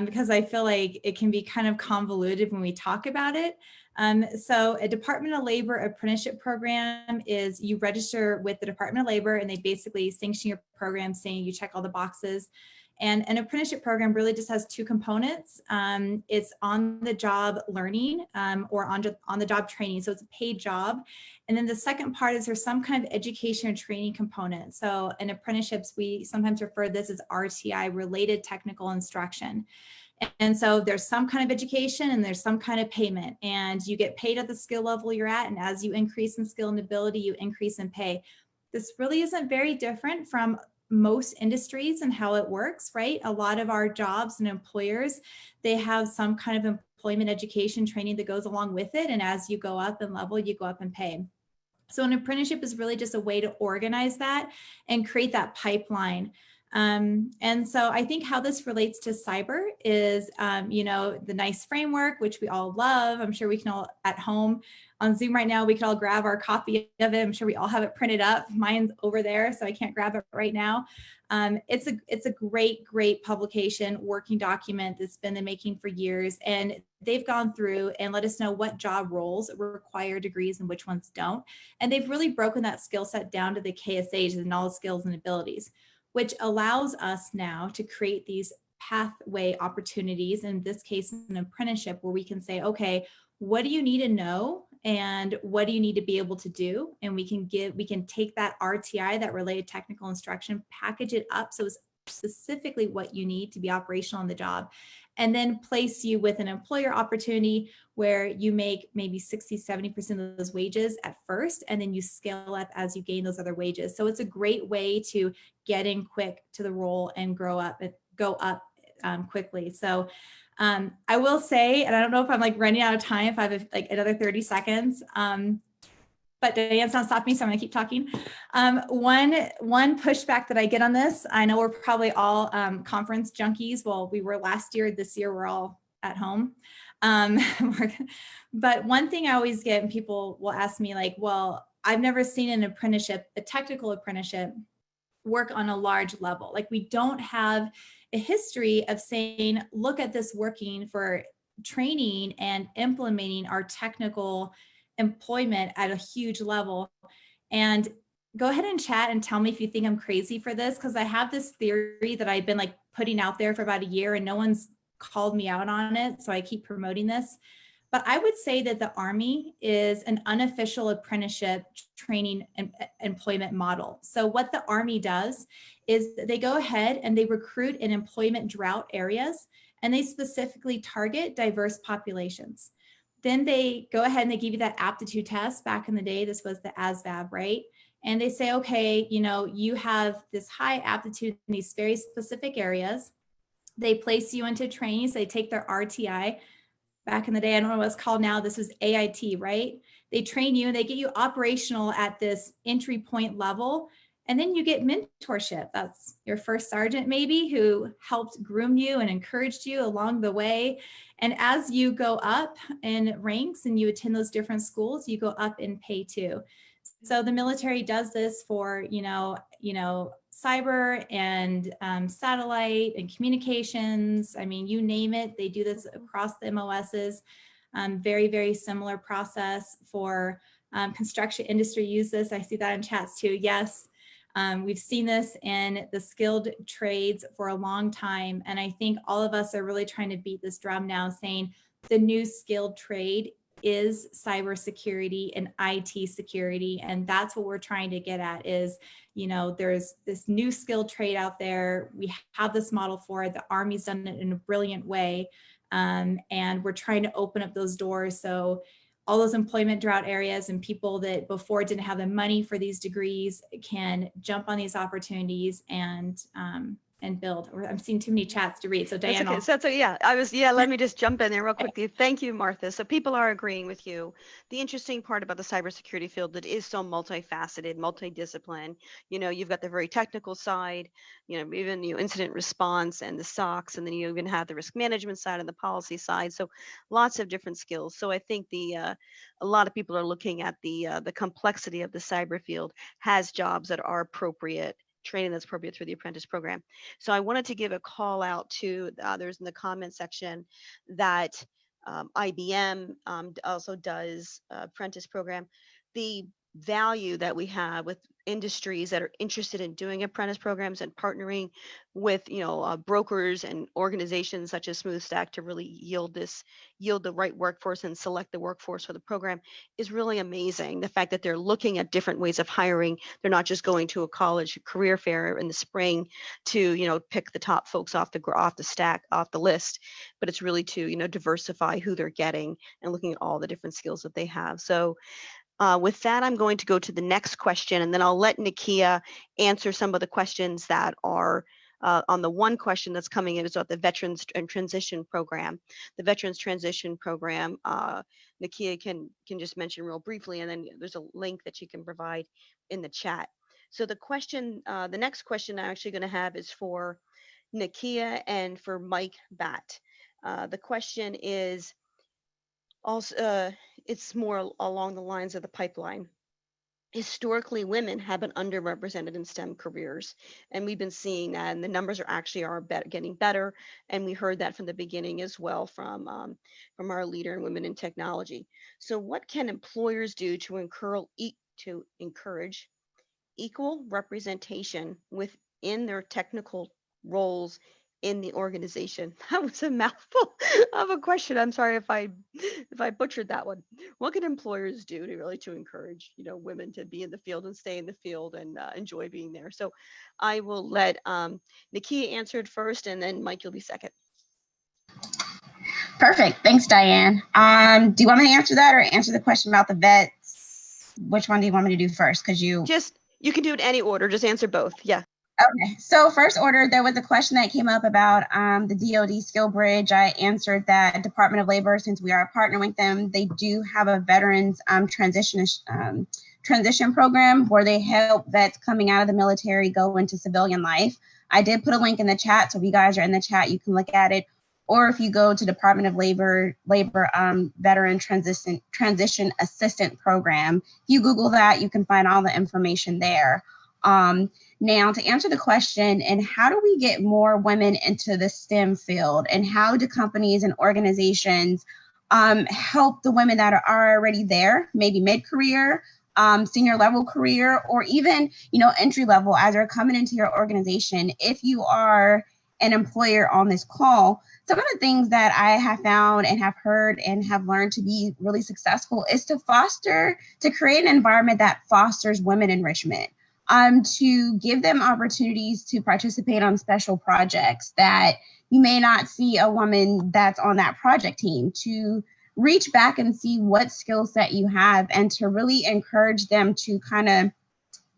because I feel like it can be kind of convoluted when we talk about it. So a Department of Labor apprenticeship program is you register with the Department of Labor and they basically sanction your program saying you check all the boxes. And an apprenticeship program really just has two components. It's on-the-job learning or on-the-job training. So it's a paid job. And then the second part is there's some kind of education or training component. So in apprenticeships, we sometimes refer to this as RTI, related technical instruction. And so there's some kind of education and there's some kind of payment, and you get paid at the skill level you're at. And as you increase in skill and ability, you increase in pay. This really isn't very different from most industries and how it works, right? A lot of our jobs and employers, they have some kind of employment education training that goes along with it. And as you go up in level, you go up in pay. So an apprenticeship is really just a way to organize that and create that pipeline. And so I think how this relates to cyber is, you know, the NICE framework, which we all love. I'm sure we can all at home on Zoom right now, we can all grab our copy of it. I'm sure we all have it printed up. Mine's over there, so I can't grab it right now. It's a great publication, working document that's been in the making for years. And they've gone through and let us know what job roles require degrees and which ones don't. And they've really broken that skill set down to the KSAs, the knowledge, skills, and abilities, which allows us now to create these pathway opportunities, in this case, an apprenticeship, where we can say, okay, what do you need to know? And what do you need to be able to do? And we can take that RTI, that related technical instruction, package it up so it's specifically what you need to be operational on the job, and then place you with an employer opportunity where you make maybe 60-70% of those wages at first, and then you scale up as you gain those other wages. So it's a great way to get in quick to the role and go up quickly. So I will say, and I don't know if I'm like running out of time, if I have like another 30 seconds, but Diane's not stopping me, so I'm gonna keep talking. One pushback that I get on this, I know we're probably all conference junkies. Well, we were last year, this year we're all at home. But one thing I always get, and people will ask me like, well, I've never seen an apprenticeship, a technical apprenticeship, work on a large level. Like we don't have a history of saying, look at this working for training and implementing our technical employment at a huge level. And go ahead and chat and tell me if you think I'm crazy for this, because I have this theory that I've been like putting out there for about a year and no one's called me out on it. So I keep promoting this. But I would say that the Army is an unofficial apprenticeship training and employment model. So what the Army does is they go ahead and they recruit in employment drought areas, and they specifically target diverse populations. Then they go ahead and they give you that aptitude test. Back in the day, this was the ASVAB, right? And they say, okay, you know, you have this high aptitude in these very specific areas. They place you into training. So they take their RTI. Back in the day, I don't know what it's called now. This was AIT, right? They train you and they get you operational at this entry point level. And then you get mentorship. That's your first sergeant maybe, who helped groom you and encouraged you along the way. And as you go up in ranks and you attend those different schools, you go up in pay too. So the military does this for, you know, cyber and satellite and communications. I mean, you name it, they do this across the MOSs. Very, very similar process for construction industry use this. I see that in chats too. Yes, we've seen this in the skilled trades for a long time. And I think all of us are really trying to beat this drum now, saying the new skilled trade is cybersecurity and IT security. And that's what we're trying to get at is, you know, there's this new skilled trade out there. We have this model for it. The Army's done it in a brilliant way. And we're trying to open up those doors. So all those employment drought areas and people that before didn't have the money for these degrees can jump on these opportunities and and build. Or I'm seeing too many chats to read. So That's Diane, okay. So let me just jump in there real quickly. Thank you, Martha. So people are agreeing with you. The interesting part about the cybersecurity field, that is so multifaceted, multidiscipline. You've got the very technical side, even incident response and the SOCs, and then you even have the risk management side and the policy side. So lots of different skills. So I think a lot of people are looking at the complexity of the cyber field has jobs that are appropriate, training that's appropriate through the apprentice program. So I wanted to give a call out to the others in the comment section that IBM also does apprentice program. The value that we have with industries that are interested in doing apprentice programs and partnering with brokers and organizations such as Smoothstack to really yield the right workforce and select the workforce for the program is really amazing. The fact that they're looking at different ways of hiring, they're not just going to a college career fair in the spring to pick the top folks off the list, but it's really to diversify who they're getting and looking at all the different skills that they have. So with that, I'm going to go to the next question, and then I'll let Nakia answer some of the questions that are on the one question that's coming in is about the Veterans and Transition Program. The Veterans Transition Program, Nakia can just mention real briefly, and then there's a link that you can provide in the chat. So the next question I'm actually going to have is for Nakia and for Mike Batt. The question is also, it's more along the lines of the pipeline. Historically, women have been underrepresented in STEM careers, and we've been seeing that, and the numbers are getting better. And we heard that from the beginning as well from our leader in Women in Technology. So, what can employers do to encourage equal representation within their technical roles in the organization? That was a mouthful of a question. I'm sorry if I butchered that one. What can employers do to encourage women to be in the field and stay in the field and enjoy being there? So I will let Nakia answer it first, and then Mike, you'll be second. Perfect. Thanks, Diane. Do you want me to answer that or answer the question about the vets? Which one do you want me to do first? Because you can do it in any order. Just answer both. Yeah. Okay, so first order, there was a question that came up about the DoD Skill Bridge. I answered that Department of Labor, since we are partnering with them, they do have a veterans transition program where they help vets coming out of the military go into civilian life. I did put a link in the chat, so if you guys are in the chat, you can look at it. Or if you go to Department of Labor Veteran Transition Assistant Program, if you Google that, you can find all the information there. Now, to answer the question, and how do we get more women into the STEM field, and how do companies and organizations help the women that are already there, maybe mid-career, senior level career, or even, entry level as they're coming into your organization? If you are an employer on this call, some of the things that I have found and have heard and have learned to be really successful is to create an environment that fosters women enrichment. To give them opportunities to participate on special projects that you may not see a woman that's on that project team, to reach back and see what skill set you have, and to really encourage them to kind of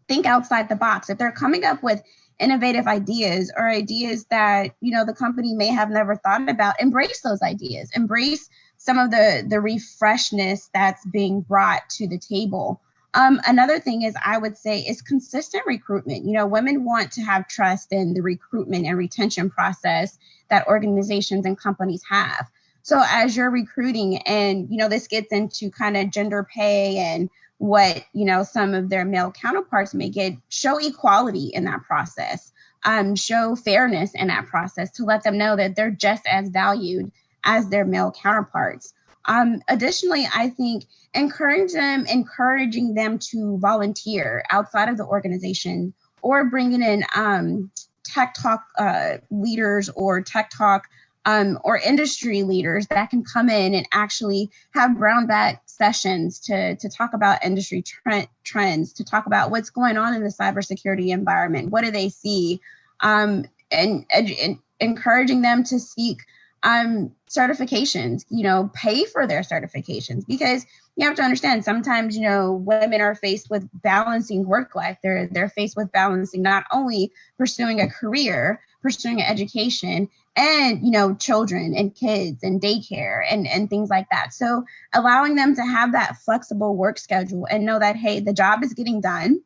think outside the box. If they're coming up with innovative ideas or ideas that, the company may have never thought about, embrace those ideas, embrace some of the refreshness that's being brought to the table. Another thing is, I would say, is consistent recruitment. Women want to have trust in the recruitment and retention process that organizations and companies have. So as you're recruiting, and, this gets into kind of gender pay and what, some of their male counterparts may get, show equality in that process, show fairness in that process, to let them know that they're just as valued as their male counterparts. Additionally, I think encouraging them to volunteer outside of the organization, or bringing in tech talk leaders, or tech talk or industry leaders that can come in and actually have brown bag sessions to talk about industry trends, to talk about what's going on in the cybersecurity environment. What do they see? And encouraging them to seek certifications, pay for their certifications, because you have to understand sometimes, women are faced with balancing work life. They're faced with balancing not only pursuing a career, pursuing an education, and children and kids and daycare and things like that. So allowing them to have that flexible work schedule and know that, hey, the job is getting done,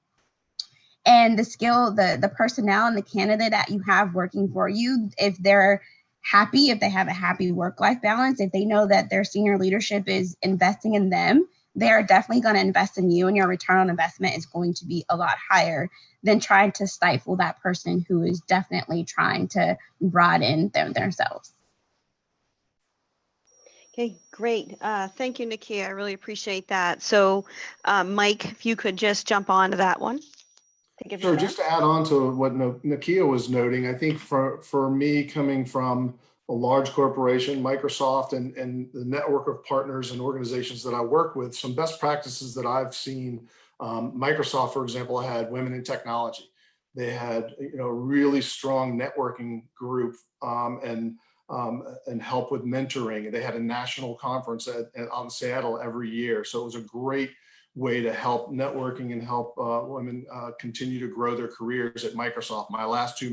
and the skill, the personnel and the candidate that you have working for you, if they're happy, if they have a happy work-life balance, if they know that their senior leadership is investing in them, they are definitely going to invest in you, and your return on investment is going to be a lot higher than trying to stifle that person who is definitely trying to broaden themselves. Okay, great. Thank you, Nakia. I really appreciate that. So, Mike, if you could just jump on to that one. Take it from Sure. there. Just to add on to what Nakia was noting, I think for me, coming from a large corporation, Microsoft, and the network of partners and organizations that I work with, some best practices that I've seen. Microsoft, for example, had women in technology. They had a really strong networking group and help with mentoring. They had a national conference on Seattle every year, so it was a great way to help networking and help women continue to grow their careers at Microsoft. My last two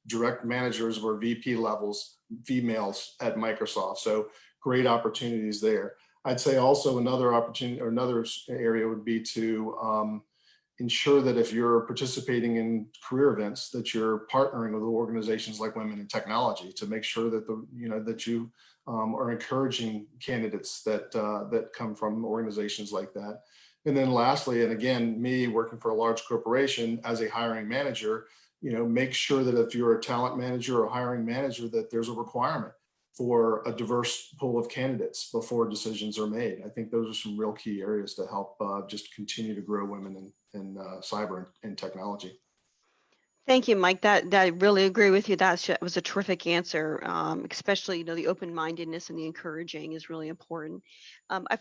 direct managers were VP levels, females at Microsoft. So great opportunities there. I'd say also another opportunity or another area would be to ensure that if you're participating in career events, that you're partnering with organizations like Women in Technology to make sure that that you are encouraging candidates that come from organizations like that. And then lastly, and again, me working for a large corporation as a hiring manager, make sure that if you're a talent manager or hiring manager, that there's a requirement for a diverse pool of candidates before decisions are made. I think those are some real key areas to help just continue to grow women in cyber and technology. Thank you, Mike. That I really agree with you. That was a terrific answer. Especially, the open-mindedness and the encouraging is really important.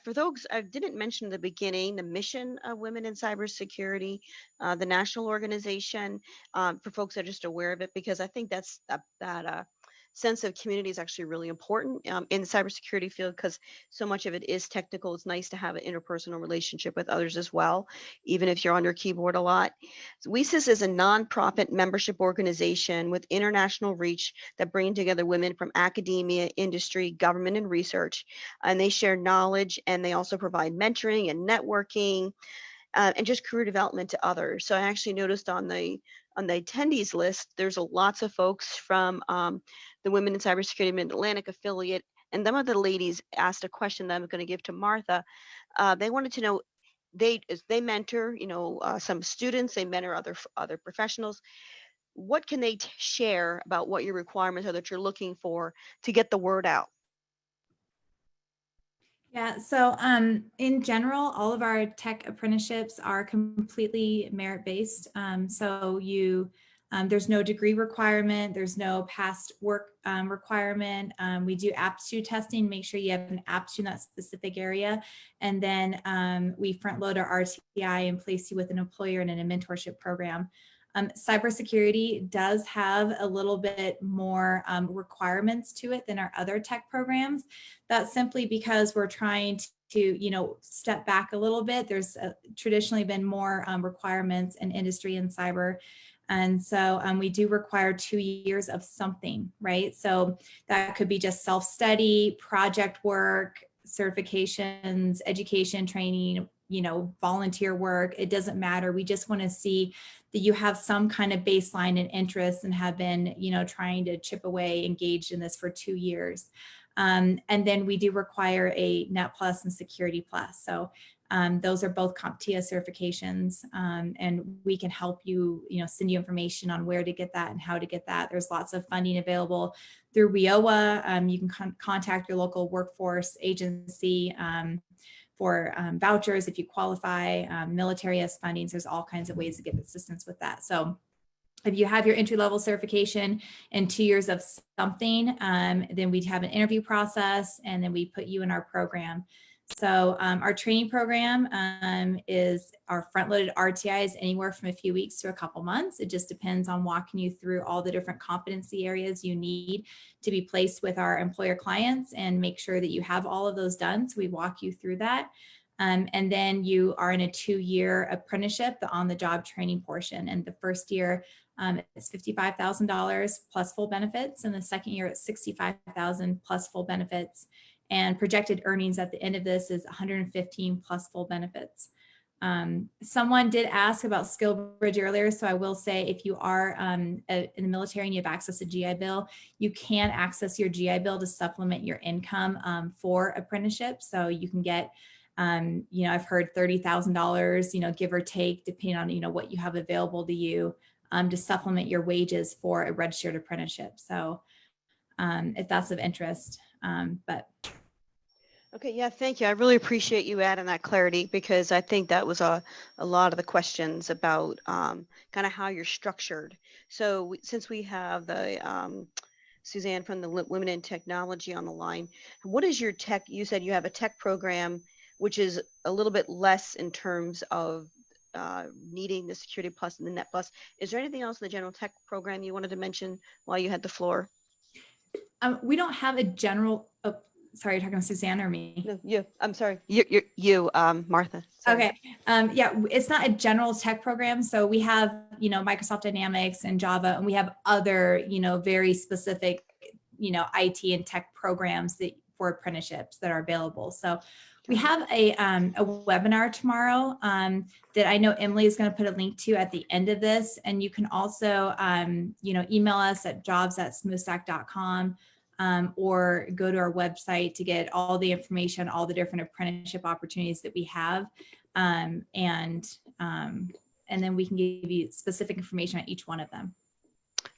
For those I didn't mention in the beginning, the mission of Women in Cybersecurity, the national organization, for folks that are just aware of it, because I think that sense of community is actually really important in the cybersecurity field, because so much of it is technical. It's nice to have an interpersonal relationship with others as well, even if you're on your keyboard a lot. So WESIS is a nonprofit membership organization with international reach that bring together women from academia, industry, government, and research. And they share knowledge, and they also provide mentoring and networking and just career development to others. So I actually noticed on the attendees list, there's lots of folks from the Women in Cybersecurity Mid-Atlantic affiliate. And some of the ladies asked a question that I'm going to give to Martha. They wanted to know, they mentor, some students, they mentor other professionals. What can they share about what your requirements are that you're looking for to get the word out? Yeah, so in general, all of our tech apprenticeships are completely merit-based. So there's no degree requirement, there's no past work requirement. We do aptitude testing, make sure you have an aptitude in that specific area. And then we front load our RTI and place you with an employer and in a mentorship program. Cybersecurity does have a little bit more requirements to it than our other tech programs. That's simply because we're trying to step back a little bit. There's traditionally been more requirements in industry and cyber. And so we do require 2 years of something, right? So that could be just self-study, project work, certifications, education, training, volunteer work. It doesn't matter. We just want to see that you have some kind of baseline and interest and have been, trying to chip away, engaged in this for 2 years. And then we do require a Net Plus and Security Plus. So those are both CompTIA certifications, and we can help you, send you information on where to get that and how to get that. There's lots of funding available through WIOA. You can contact your local workforce agency for vouchers if you qualify. Military has fundings. There's all kinds of ways to get assistance with that. So if you have your entry-level certification and 2 years of something, then we'd have an interview process, and then we put you in our program. So our training program is our front-loaded RTIs anywhere from a few weeks to a couple months. It just depends on walking you through all the different competency areas you need to be placed with our employer clients and make sure that you have all of those done. So we walk you through that. And then you are in a 2-year apprenticeship, the on-the-job training portion. And the first year it's $55,000 plus full benefits. And the second year it's $65,000 plus full benefits. And projected earnings at the end of this is $115 plus full benefits. Someone did ask about SkillBridge earlier, so I will say if you are in the military and you have access to GI Bill, you can access your GI Bill to supplement your income for apprenticeship. So you can get, I've heard $30,000, give or take, depending on, what you have available to you to supplement your wages for a registered apprenticeship. So if that's of interest, Okay, yeah, thank you. I really appreciate you adding that clarity, because I think that was a lot of the questions about kind of how you're structured. So since we have the Suzanne from the Women in Technology on the line, what is your tech? You said you have a tech program, which is a little bit less in terms of needing the Security Plus and the Net Plus. Is there anything else in the general tech program you wanted to mention while you had the floor? We don't have a general. Sorry, you're talking to Suzanne or me? No, you. I'm sorry. You, Martha. Sorry. Okay. Yeah, it's not a general tech program. So we have, Microsoft Dynamics and Java, and we have other, very specific, IT and tech programs for apprenticeships that are available. So we have a webinar tomorrow that I know Emily is going to put a link to at the end of this. And you can also, email us at jobs@smoothstack.com. Or go to our website to get all the information, all the different apprenticeship opportunities that we have. And then we can give you specific information on each one of them.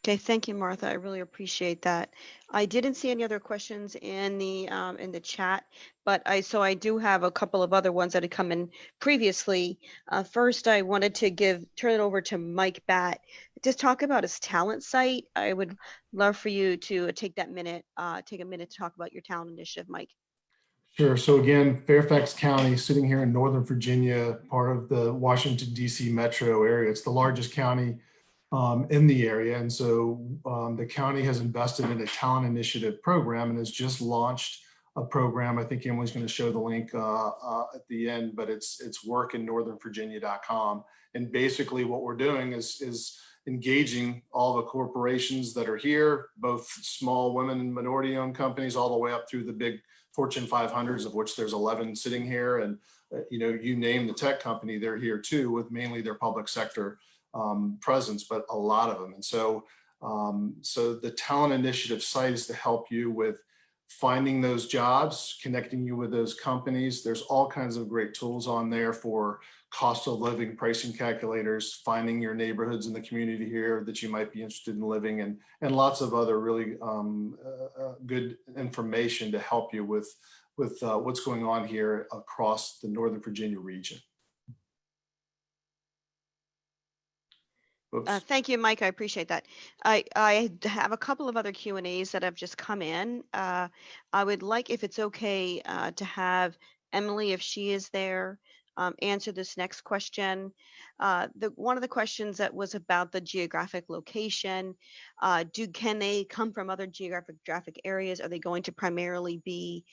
Okay, thank you, Martha. I really appreciate that. I didn't see any other questions in the chat, but I do have a couple of other ones that had come in previously. First, I wanted to turn it over to Mike Batt. Just talk about his talent site. I would love for you to take a minute to talk about your talent initiative, Mike. Sure. So again, Fairfax County, sitting here in Northern Virginia, part of the Washington, D.C. metro area. It's the largest county in the area. And so the county has invested in a talent initiative program and has just launched a program. I think Emily's going to show the link at the end, but it's workinnorthernvirginia.com. And basically what we're doing is engaging all the corporations that are here, both small women and minority owned companies, all the way up through the big Fortune 500s, of which there's 11 sitting here. And, you name the tech company, they're here too, with mainly their public sector presence, but a lot of them. And so the talent initiative site is to help you with finding those jobs, connecting you with those companies. There's all kinds of great tools on there for cost of living, pricing calculators, finding your neighborhoods in the community here that you might be interested in living in, and lots of other really good information to help you with what's going on here across the Northern Virginia region. Thank you, Mike. I appreciate that. I have a couple of other Q&As that have just come in. I would like, if it's okay, to have Emily, if she is there, answer this next question. One of the questions that was about the geographic location. Can they come from other geographic areas? Are they going to primarily be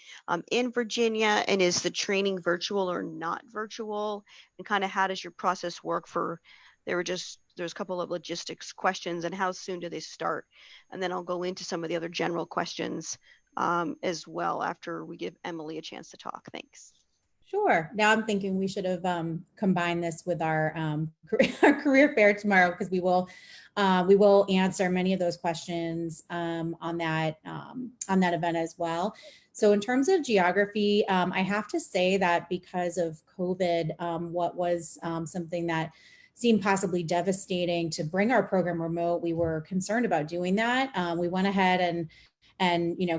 in Virginia? And is the training virtual or not virtual? And kind of how does your process work for? There's a couple of logistics questions, and how soon do they start? And then I'll go into some of the other general questions as well after we give Emily a chance to talk. Thanks. Sure. Now I'm thinking we should have combined this with our career fair tomorrow, because we will answer many of those questions on that event as well. So in terms of geography, I have to say that because of COVID, what was something that seemed possibly devastating to bring our program remote, we were concerned about doing that. We went ahead and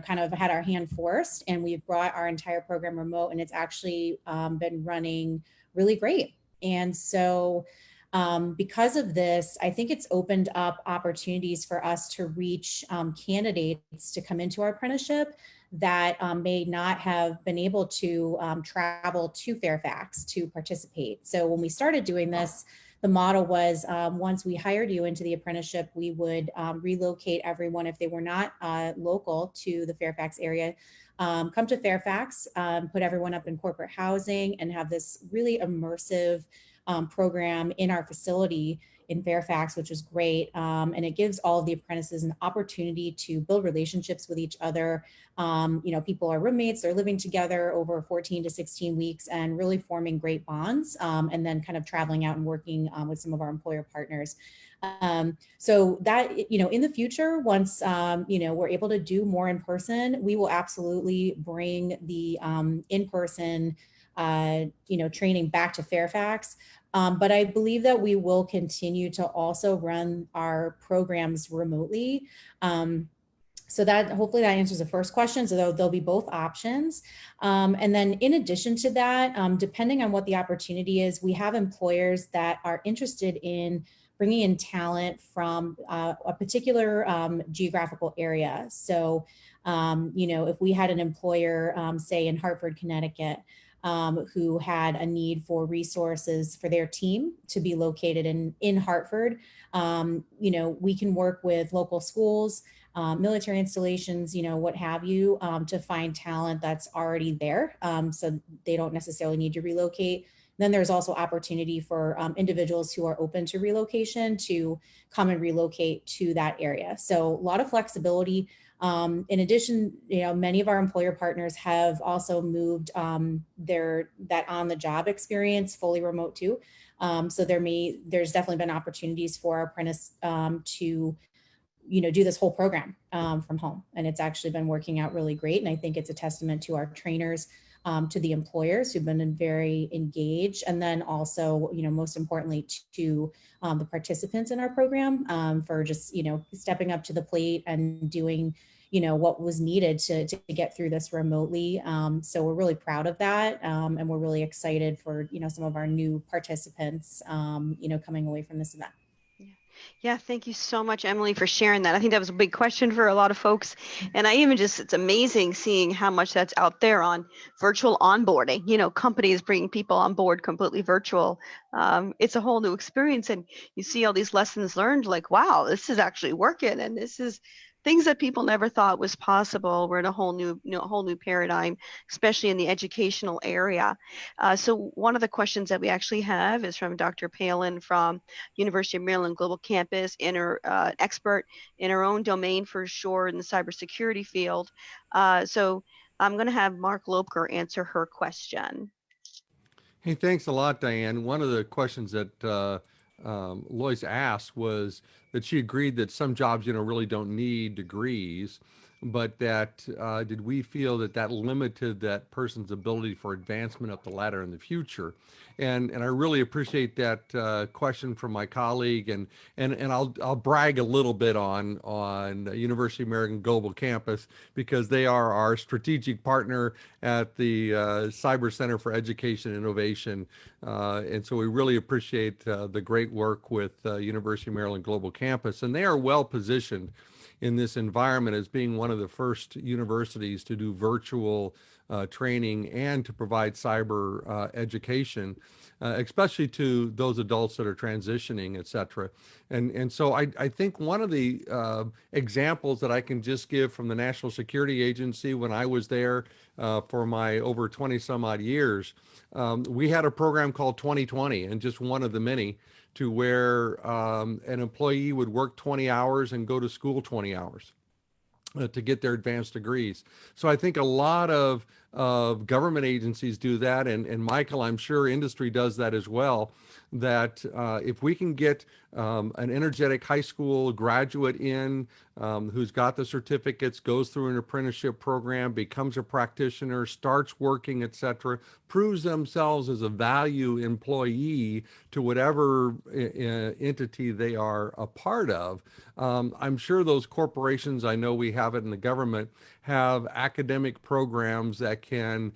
kind of had our hand forced, and we've brought our entire program remote, and it's actually been running really great. And so because of this, I think it's opened up opportunities for us to reach candidates to come into our apprenticeship that may not have been able to travel to Fairfax to participate. So when we started doing this, the model was once we hired you into the apprenticeship, we would relocate everyone if they were not local to the Fairfax area. Come to Fairfax, put everyone up in corporate housing, and have this really immersive program in our facility in Fairfax, which is great. And it gives all of the apprentices an opportunity to build relationships with each other. People are roommates, they're living together over 14 to 16 weeks and really forming great bonds, and then kind of traveling out and working with some of our employer partners. So that, in the future, once, we're able to do more in person, we will absolutely bring the in-person, training back to Fairfax. But I believe that we will continue to also run our programs remotely. So that hopefully that answers the first question. So there'll be both options. And then in addition to that, depending on what the opportunity is, we have employers that are interested in bringing in talent from a particular geographical area. So, if we had an employer, say in Hartford, Connecticut, who had a need for resources for their team to be located in Hartford, we can work with local schools, military installations, what have you, to find talent that's already there. So they don't necessarily need to relocate. Then there's also opportunity for individuals who are open to relocation to come and relocate to that area. So a lot of flexibility. In addition, many of our employer partners have also moved that on-the-job experience fully remote too. So there's definitely been opportunities for our apprentice to do this whole program from home. And it's actually been working out really great. And I think it's a testament to our trainers, to the employers who've been very engaged. And then also, most importantly, to the participants in our program for just, stepping up to the plate and doing, what was needed to get through this remotely. So we're really proud of that. And we're really excited for, some of our new participants, coming away from this event. Yeah, thank you so much, Emily, for sharing that. I think that was a big question for a lot of folks. And it's amazing seeing how much that's out there on virtual onboarding, companies bringing people on board completely virtual. It's a whole new experience. And you see all these lessons learned, like, wow, this is actually working. And this is things that people never thought was possible. We're in a whole new paradigm, especially in the educational area. So one of the questions that we actually have is from Dr. Palin from University of Maryland Global Campus, expert in her own domain for sure in the cybersecurity field. So I'm going to have Mark Lopker answer her question. Hey, thanks a lot, Diane. One of the questions that Lois asked was that she agreed that some jobs, really don't need degrees, but that did we feel that limited that person's ability for advancement up the ladder in the future? And I really appreciate that question from my colleague, and I'll brag a little bit on University of Maryland Global Campus, because they are our strategic partner at the Cyber Center for Education and Innovation, and so we really appreciate the great work with University of Maryland Global Campus, and they are well positioned in this environment as being one of the first universities to do virtual training and to provide cyber education, especially to those adults that are transitioning, et cetera. And so I think one of the examples that I can just give from the National Security Agency when I was there for my over 20 some odd years, we had a program called 2020, and just one of the many, to where an employee would work 20 hours and go to school 20 hours to get their advanced degrees. So I think a lot of government agencies do that, and Michael, I'm sure industry does that as well, that if we can get an energetic high school graduate in who's got the certificates, goes through an apprenticeship program, becomes a practitioner, starts working, etc., proves themselves as a value employee to whatever entity they are a part of. I'm sure those corporations, I know we have it in the government, have academic programs that can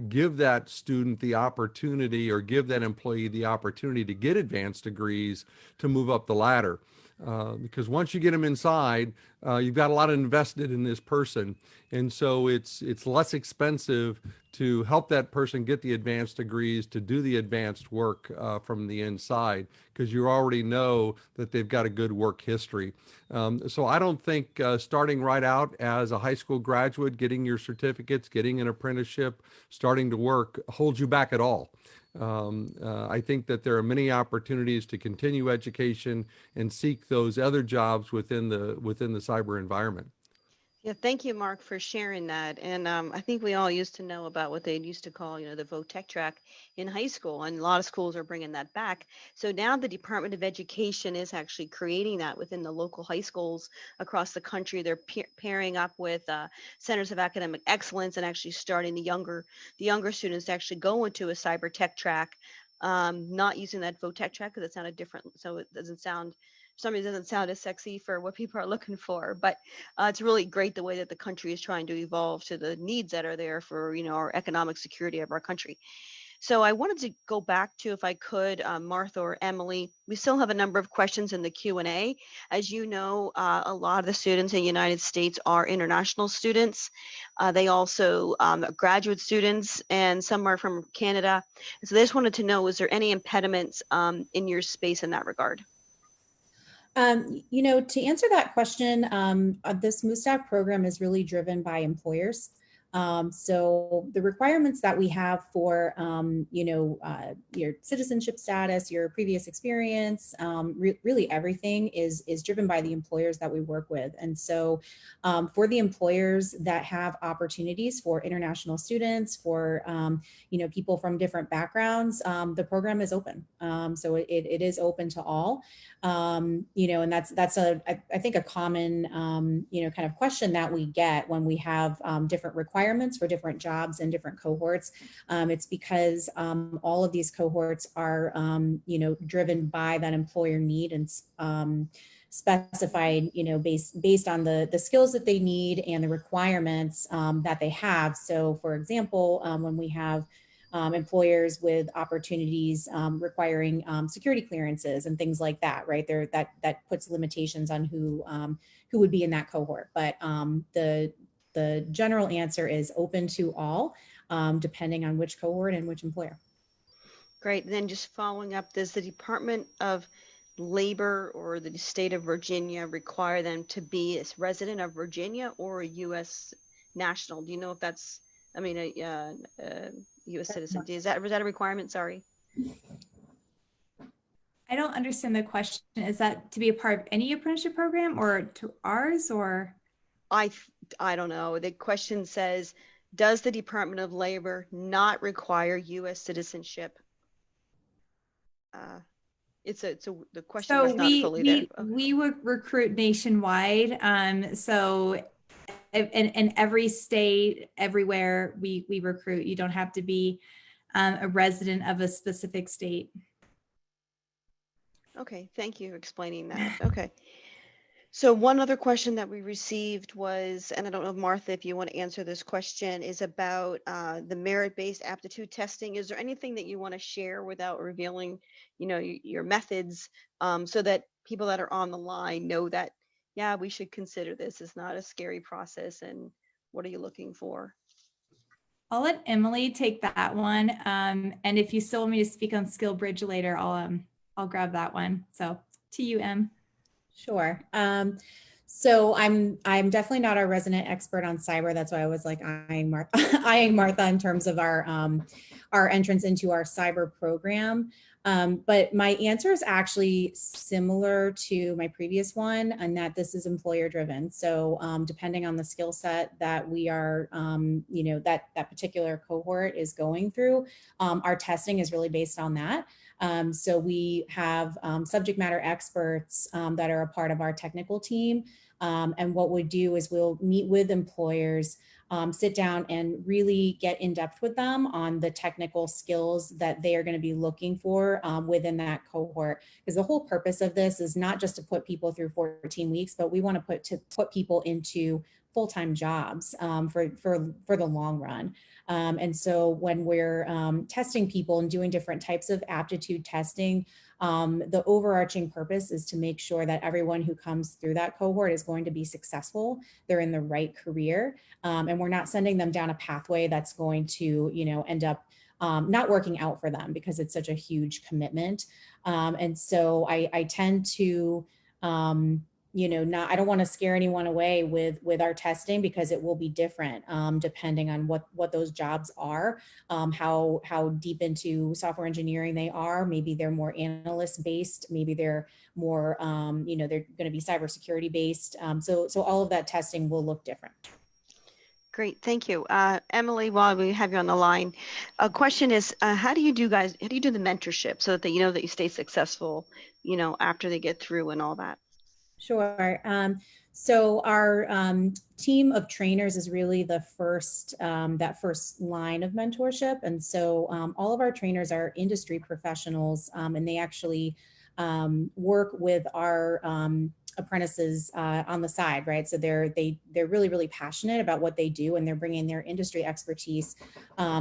give that student the opportunity, or give that employee the opportunity to get advanced degrees to move up the ladder. because once you get them inside, you've got a lot invested in this person. And so it's less expensive to help that person get the advanced degrees, to do the advanced work from the inside, because you already know that they've got a good work history. So I don't think starting right out as a high school graduate, getting your certificates, getting an apprenticeship, starting to work holds you back at all. I think that there are many opportunities to continue education and seek those other jobs within the cyber environment. Yeah, thank you, Mark, for sharing that. And I think we all used to know about what they used to call, the VOTech track in high school, and a lot of schools are bringing that back. So now the Department of Education is actually creating that within the local high schools across the country. They're pairing up with centers of academic excellence and actually starting the younger students to actually go into a cyber tech track, not using that VOTech track because it sounded different. So it doesn't sound. For some reason, it doesn't sound as sexy for what people are looking for, but it's really great the way that the country is trying to evolve to the needs that are there for our economic security of our country. So I wanted to go back to, if I could, Martha or Emily. We still have a number of questions in the Q&A. As you know, a lot of the students in the United States are international students. They also graduate students, and some are from Canada. So they just wanted to know, is there any impediments in your space in that regard? To answer that question, this Smoothstack program is really driven by employers. So the requirements that we have for, your citizenship status, your previous experience, really everything is driven by the employers that we work with. And so for the employers that have opportunities for international students, for, people from different backgrounds, the program is open. So it is open to all. And that's I think a common, kind of question that we get when we have different requirements for different jobs and different cohorts. It's because all of these cohorts are, driven by that employer need and specified, based on the skills that they need and the requirements that they have. So for example, when we have employers with opportunities requiring security clearances and things like that, right? That puts limitations on who would be in that cohort. But the general answer is open to all, depending on which cohort and which employer. Great. And then just following up, does the Department of Labor or the state of Virginia require them to be a resident of Virginia or a U.S. national? Do you know if that's, a U.S. citizen? Was that a requirement? Sorry. I don't understand the question. Is that to be a part of any apprenticeship program or to ours, or? I don't know. The question says, does the Department of Labor not require U.S. citizenship? The question was not fully there. We would recruit nationwide. So in every state, everywhere we recruit, you don't have to be a resident of a specific state. Okay, thank you for explaining that. Okay. So one other question that we received was, and I don't know, Martha, if you want to answer this question, is about the merit-based aptitude testing. Is there anything that you want to share without revealing, your methods, so that people that are on the line know that, yeah, we should consider this. It's not a scary process. And what are you looking for? I'll let Emily take that one. And if you still want me to speak on Skill Bridge later, I'll grab that one. So to you, Em. Sure. So I'm definitely not a resident expert on cyber. That's why I was like eyeing Martha in terms of our entrance into our cyber program. But my answer is actually similar to my previous one, and that this is employer driven. So depending on the skill set that we are, that particular cohort is going through, our testing is really based on that. So we have subject matter experts that are a part of our technical team. And what we do is we'll meet with employers, sit down and really get in depth with them on the technical skills that they are going to be looking for within that cohort. Because the whole purpose of this is not just to put people through 14 weeks, but we want to put people into full-time jobs for the long run. And so when we're testing people and doing different types of aptitude testing, The overarching purpose is to make sure that everyone who comes through that cohort is going to be successful. They're in the right career, and we're not sending them down a pathway that's going to, end up not working out for them because it's such a huge commitment. And so I tend to, I don't want to scare anyone away with our testing, because it will be different depending on what those jobs are, how deep into software engineering they are. Maybe they're more analyst based. Maybe they're more, they're going to be cybersecurity based. So all of that testing will look different. Great, thank you. Emily, while we have you on the line, a question is, how do you do the mentorship so that they, that you stay successful, after they get through and all that? Sure. So our team of trainers is really the first, that first line of mentorship. And so all of our trainers are industry professionals, and they actually work with our apprentices on the side, right? So they're really, really passionate about what they do, and they're bringing their industry expertise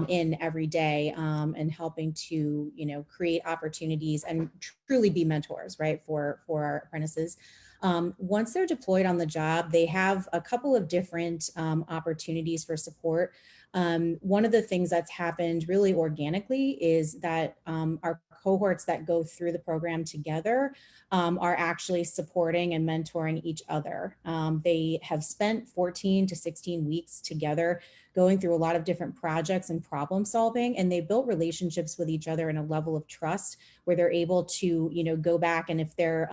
in every day, and helping to, create opportunities and truly be mentors, right, for our apprentices. Once they're deployed on the job, they have a couple of different opportunities for support. One of the things that's happened really organically is that our cohorts that go through the program together are actually supporting and mentoring each other. They have spent 14 to 16 weeks together going through a lot of different projects and problem solving, and they built relationships with each other in a level of trust where they're able to, go back, and if they're,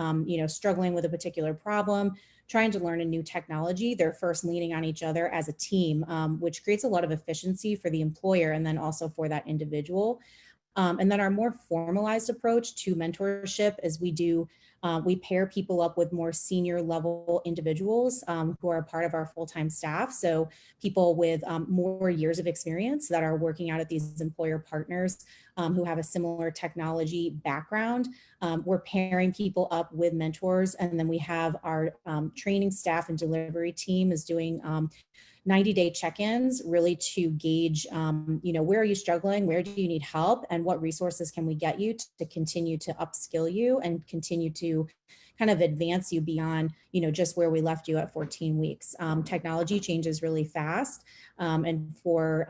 struggling with a particular problem, trying to learn a new technology, they're first leaning on each other as a team, which creates a lot of efficiency for the employer and then also for that individual. And then our more formalized approach to mentorship is we pair people up with more senior level individuals who are a part of our full-time staff. So people with more years of experience that are working out at these employer partners who have a similar technology background. We're pairing people up with mentors. And then we have our training staff and delivery team is doing 90-day check-ins really to gauge, where are you struggling? Where do you need help? And what resources can we get you to continue to upskill you and continue to kind of advance you beyond, just where we left you at 14 weeks. Technology changes really fast. And for,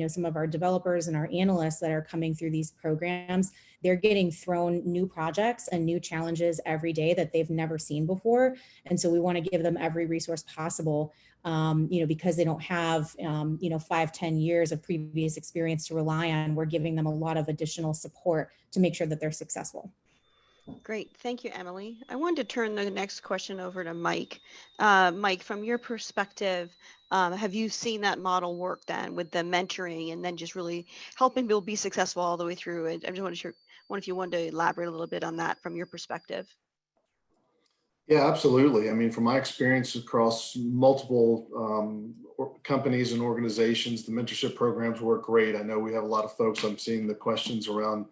some of our developers and our analysts that are coming through these programs, they're getting thrown new projects and new challenges every day that they've never seen before. And so we want to give them every resource possible, because they don't have, 5-10 years of previous experience to rely on. We're giving them a lot of additional support to make sure that they're successful. Great. Thank you, Emily. I wanted to turn the next question over to Mike. Mike, from your perspective, have you seen that model work then with the mentoring and then just really helping people be successful all the way through it? I just wonder if you wanted to elaborate a little bit on that from your perspective. Yeah, absolutely. I mean, from my experience across multiple companies and organizations, the mentorship programs work great. I know we have a lot of folks, I'm seeing the questions around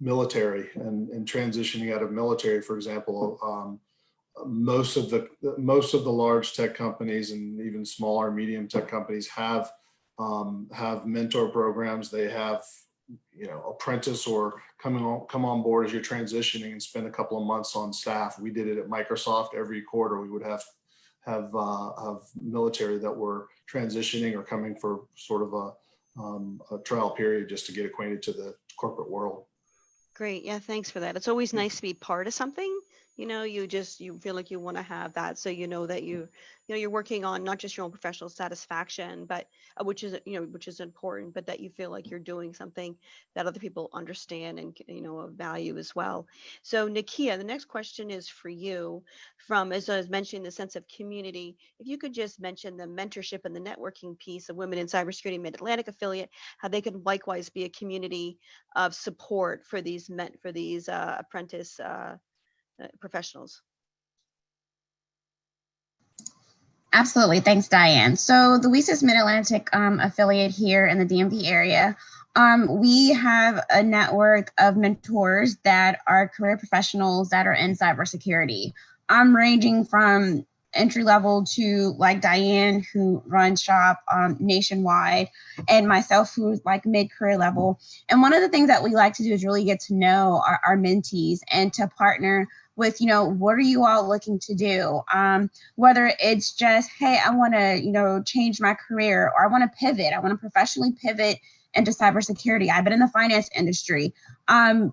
military and transitioning out of military, for example. Most of the large tech companies and even smaller medium tech companies have mentor programs. They have apprentice or come on board as you're transitioning and spend a couple of months on staff. We did it at Microsoft. Every quarter we would have military that were transitioning or coming for sort of a trial period just to get acquainted to the corporate world. Great. Yeah, thanks for that. It's always nice to be part of something. You feel like you want to have that, so that you're working on not just your own professional satisfaction, but which is important, but that you feel like you're doing something that other people understand and value as well. So Nakia, the next question is for you. As I was mentioning, the sense of community. If you could just mention the mentorship and the networking piece of Women in Cybersecurity Mid-Atlantic affiliate, how they could likewise be a community of support for these apprentice professionals. Absolutely. Thanks, Diane. So the WESIS Mid-Atlantic affiliate here in the DMV area, we have a network of mentors that are career professionals that are in cybersecurity. Ranging from entry level to like Diane, who runs shop nationwide, and myself, who's like mid-career level. And one of the things that we like to do is really get to know our mentees and to partner with, what are you all looking to do? Whether it's just, hey, I want to, change my career, or I want to pivot. I want to professionally pivot into cybersecurity. I've been in the finance industry.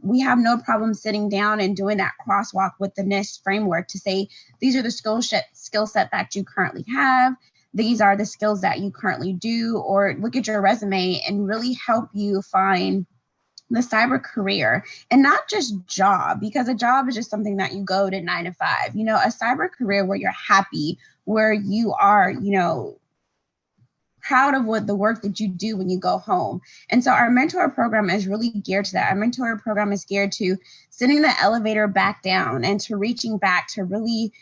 We have no problem sitting down and doing that crosswalk with the NIST framework to say, these are the skill set that you currently have. These are the skills that you currently do, or look at your resume and really help you find the cyber career, and not just job, because a job is just something that you go to 9 to 5, a cyber career where you're happy, where you are, proud of what the work that you do when you go home. And so our mentor program is really geared to that. Our mentor program is geared to sending the elevator back down and to reaching back to really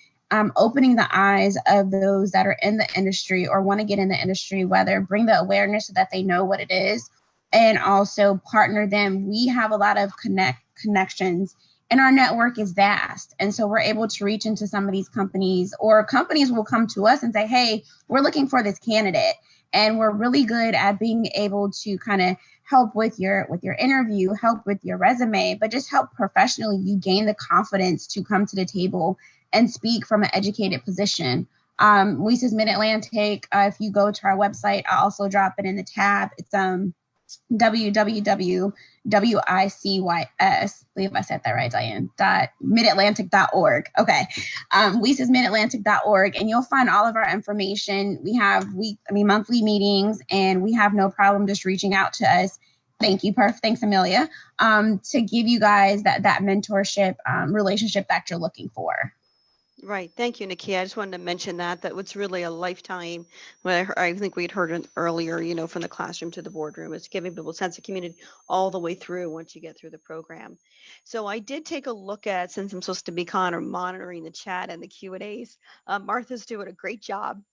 opening the eyes of those that are in the industry or want to get in the industry, whether bring the awareness so that they know what it is, and also partner them. We have a lot of connections, and our network is vast. And so we're able to reach into some of these companies, or companies will come to us and say, hey, we're looking for this candidate. And we're really good at being able to kind of help with your interview, help with your resume, but just help professionally you gain the confidence to come to the table and speak from an educated position. WICYS Mid-Atlantic, if you go to our website, I'll also drop it in the tab. It's www.wics, I believe I said that right, Diane, midatlantic.org. Okay. WICYSMidAtlantic.org, and you'll find all of our information. We have monthly meetings, and we have no problem just reaching out to us. Thank you, Perf. Thanks, Amelia, to give you guys that mentorship relationship that you're looking for. Right. Thank you, Nakia. I just wanted to mention that was really a lifetime. I think we'd heard it earlier, from the classroom to the boardroom. It's giving people a sense of community all the way through once you get through the program. So I did take a look at, since I'm supposed to be kind of monitoring the chat and the Q&As, Martha's doing a great job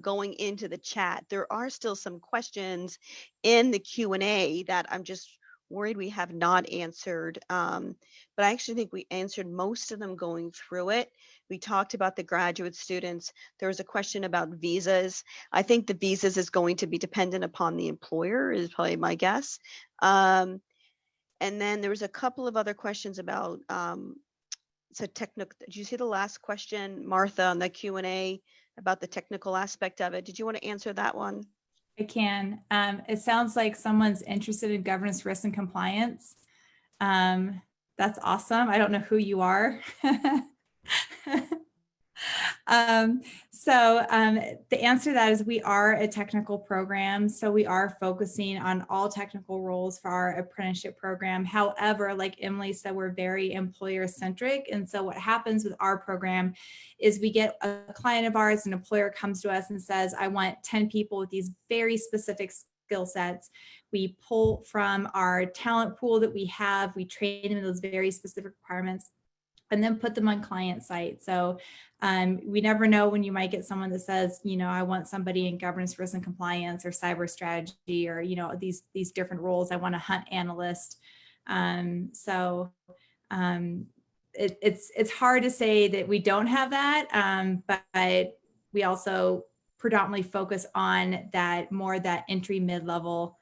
going into the chat. There are still some questions in the Q&A that I'm just worried we have not answered. But I actually think we answered most of them going through it. We talked about the graduate students. There was a question about visas. I think the visas is going to be dependent upon the employer, is probably my guess. And then there was a couple of other questions about, technical. Did you see the last question, Martha, on the Q&A about the technical aspect of it? Did you want to answer that one? I can. It sounds like someone's interested in governance, risk, and compliance. That's awesome. I don't know who you are. The answer to that is we are a technical program. So we are focusing on all technical roles for our apprenticeship program. However, like Emily said, we're very employer centric. And so what happens with our program is we get a client of ours, an employer comes to us and says, I want 10 people with these very specific skill sets. We pull from our talent pool that we have, we train them in those very specific requirements, and then put them on client site. So we never know when you might get someone that says, I want somebody in governance, risk, and compliance, or cyber strategy, or, these different roles. I want a hunt analyst. It's hard to say that we don't have that, but we also predominantly focus on that entry mid-level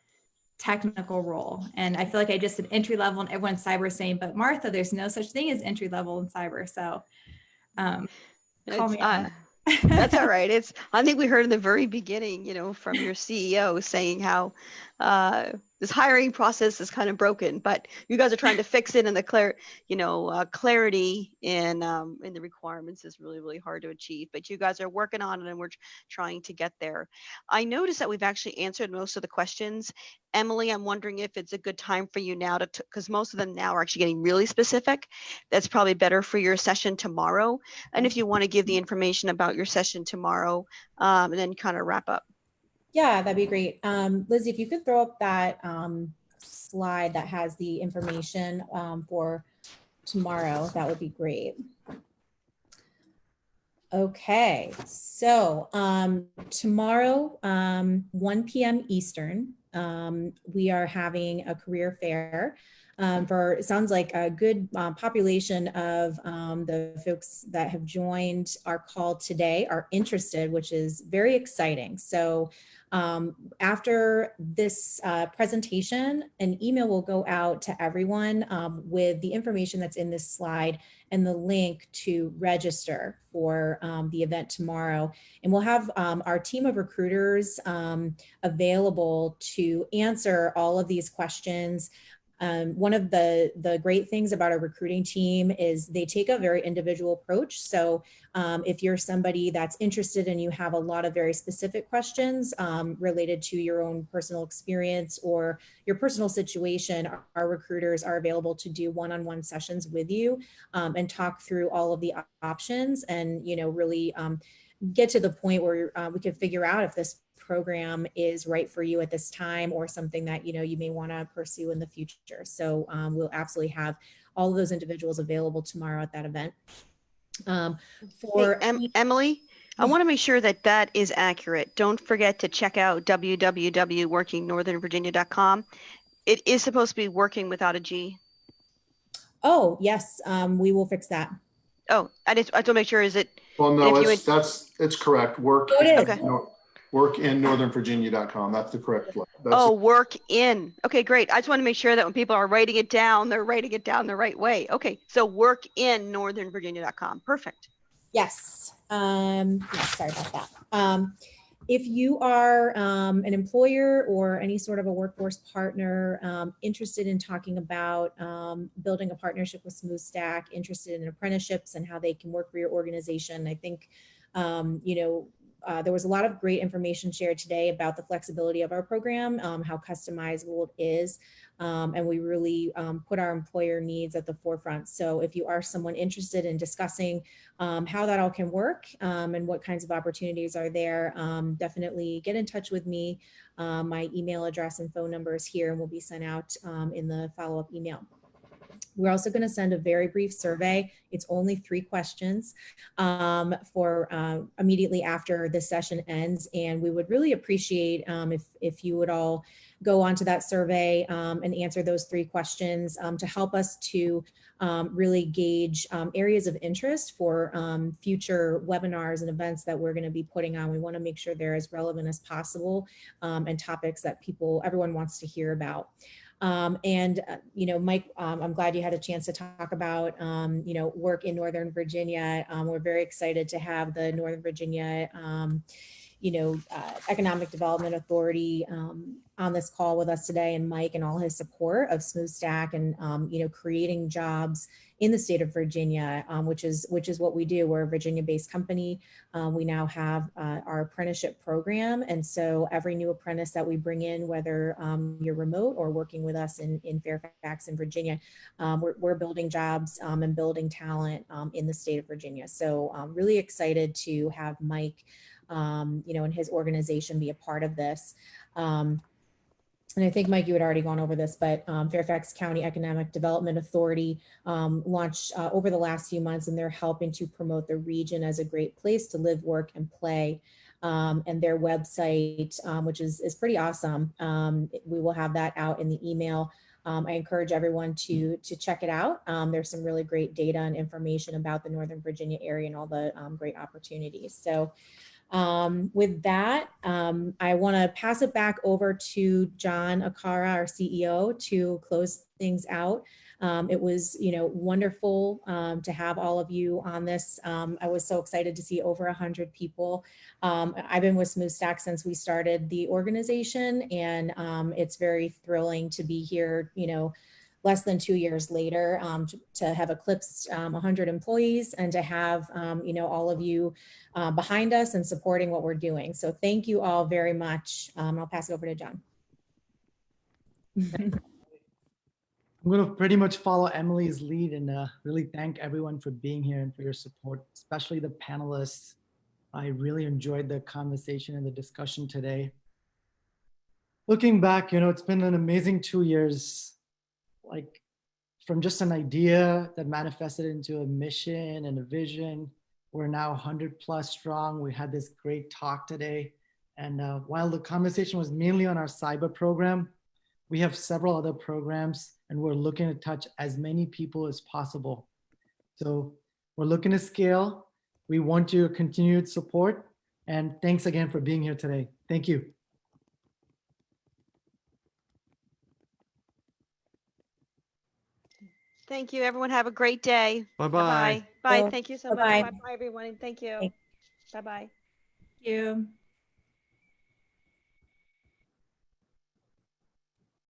technical role. And I feel like I just said entry level and everyone's cyber saying, but Martha, there's no such thing as entry level in cyber. So call me on. That's all right. I think we heard in the very beginning, from your CEO saying how this hiring process is kind of broken, but you guys are trying to fix it, and the clarity in the requirements is really, really hard to achieve. But you guys are working on it, and we're trying to get there. I noticed that we've actually answered most of the questions. Emily, I'm wondering if it's a good time for you now because most of them now are actually getting really specific. That's probably better for your session tomorrow. And if you want to give the information about your session tomorrow, and then kind of wrap up. Yeah, that'd be great. Lizzie, if you could throw up that slide that has the information for tomorrow, that would be great. Okay, so tomorrow, 1 p.m. Eastern, we are having a career fair. for, it sounds like a good population of the folks that have joined our call today are interested, which is very exciting. So after this presentation, an email will go out to everyone with the information that's in this slide and the link to register for the event tomorrow. And we'll have our team of recruiters available to answer all of these questions. One of the great things about our recruiting team is they take a very individual approach. So if you're somebody that's interested and you have a lot of very specific questions related to your own personal experience or your personal situation, our recruiters are available to do one-on-one sessions with you and talk through all of the options and, you know, really get to the point where we can figure out if this program is right for you at this time or something that, you know, you may want to pursue in the future. So we'll absolutely have all of those individuals available tomorrow at that event. Emily, I Yeah. want to make sure that that is accurate. Don't forget to check out www.workingnorthernvirginia.com. It is supposed to be working without a G. Oh, yes, we will fix that. Oh, I just want to make sure, is it? Well, no, if you it's correct. Work. Oh, it is. Okay. Workinnorthernvirginia.com. That's the correct one. Oh, work in. Okay, great. I just want to make sure that when people are writing it down, they're writing it down the right way. Okay, so workinnorthernvirginia.com. Perfect. Yes. Sorry about that. If you are an employer or any sort of a workforce partner interested in talking about building a partnership with Smoothstack, interested in apprenticeships and how they can work for your organization, I think, you know, there was a lot of great information shared today about the flexibility of our program, how customizable it is, and we really put our employer needs at the forefront. So if you are someone interested in discussing how that all can work and what kinds of opportunities are there, definitely get in touch with me. My email address and phone number is here and will be sent out in the follow-up email. We're also going to send a very brief survey. It's only 3 questions for immediately after this session ends. And we would really appreciate if you would all go onto that survey and answer those 3 questions to help us to really gauge areas of interest for future webinars and events that we're going to be putting on. We want to make sure they're as relevant as possible and topics that everyone wants to hear about. You know, Mike, I'm glad you had a chance to talk about, you know, work in Northern Virginia. We're very excited to have the Northern Virginia, you know, Economic Development Authority on this call with us today, and Mike and all his support of Smoothstack and, you know, creating jobs in the state of Virginia, which is what we do. We're a Virginia-based company. We now have our apprenticeship program. And so every new apprentice that we bring in, whether you're remote or working with us in Fairfax and Virginia, we're building jobs and building talent in the state of Virginia. So I'm really excited to have Mike, you know, and his organization be a part of this. And I think, Mike, you had already gone over this, but Fairfax County Economic Development Authority launched over the last few months, and they're helping to promote the region as a great place to live, work, and play. And their website, which is pretty awesome. We will have that out in the email. I encourage everyone to check it out. There's some really great data and information about the Northern Virginia area and all the great opportunities. So with that, I want to pass it back over to John Akara, our CEO, to close things out. It was, you know, wonderful to have all of you on this. I was so excited to see over 100 people. I've been with Smoothstack since we started the organization, and it's very thrilling to be here, you know, less than 2 years later, to have eclipsed 100 employees and to have, you know, all of you behind us and supporting what we're doing. So thank you all very much. I'll pass it over to John. I'm going to pretty much follow Emily's lead and really thank everyone for being here and for your support, especially the panelists. I really enjoyed the conversation and the discussion today. Looking back, you know, it's been an amazing 2 years. Like, from just an idea that manifested into a mission and a vision. We're now 100+ strong. We had this great talk today. And while the conversation was mainly on our cyber program, We have several other programs, and we're looking to touch as many people as possible. So we're looking to scale. We want your continued support. And thanks again for being here today. Thank you. Thank you, everyone. Have a great day. Bye-bye. Bye. So, Thank you so much. bye-bye. Bye, everyone. And thank you. Thank- Bye-bye. Thank you.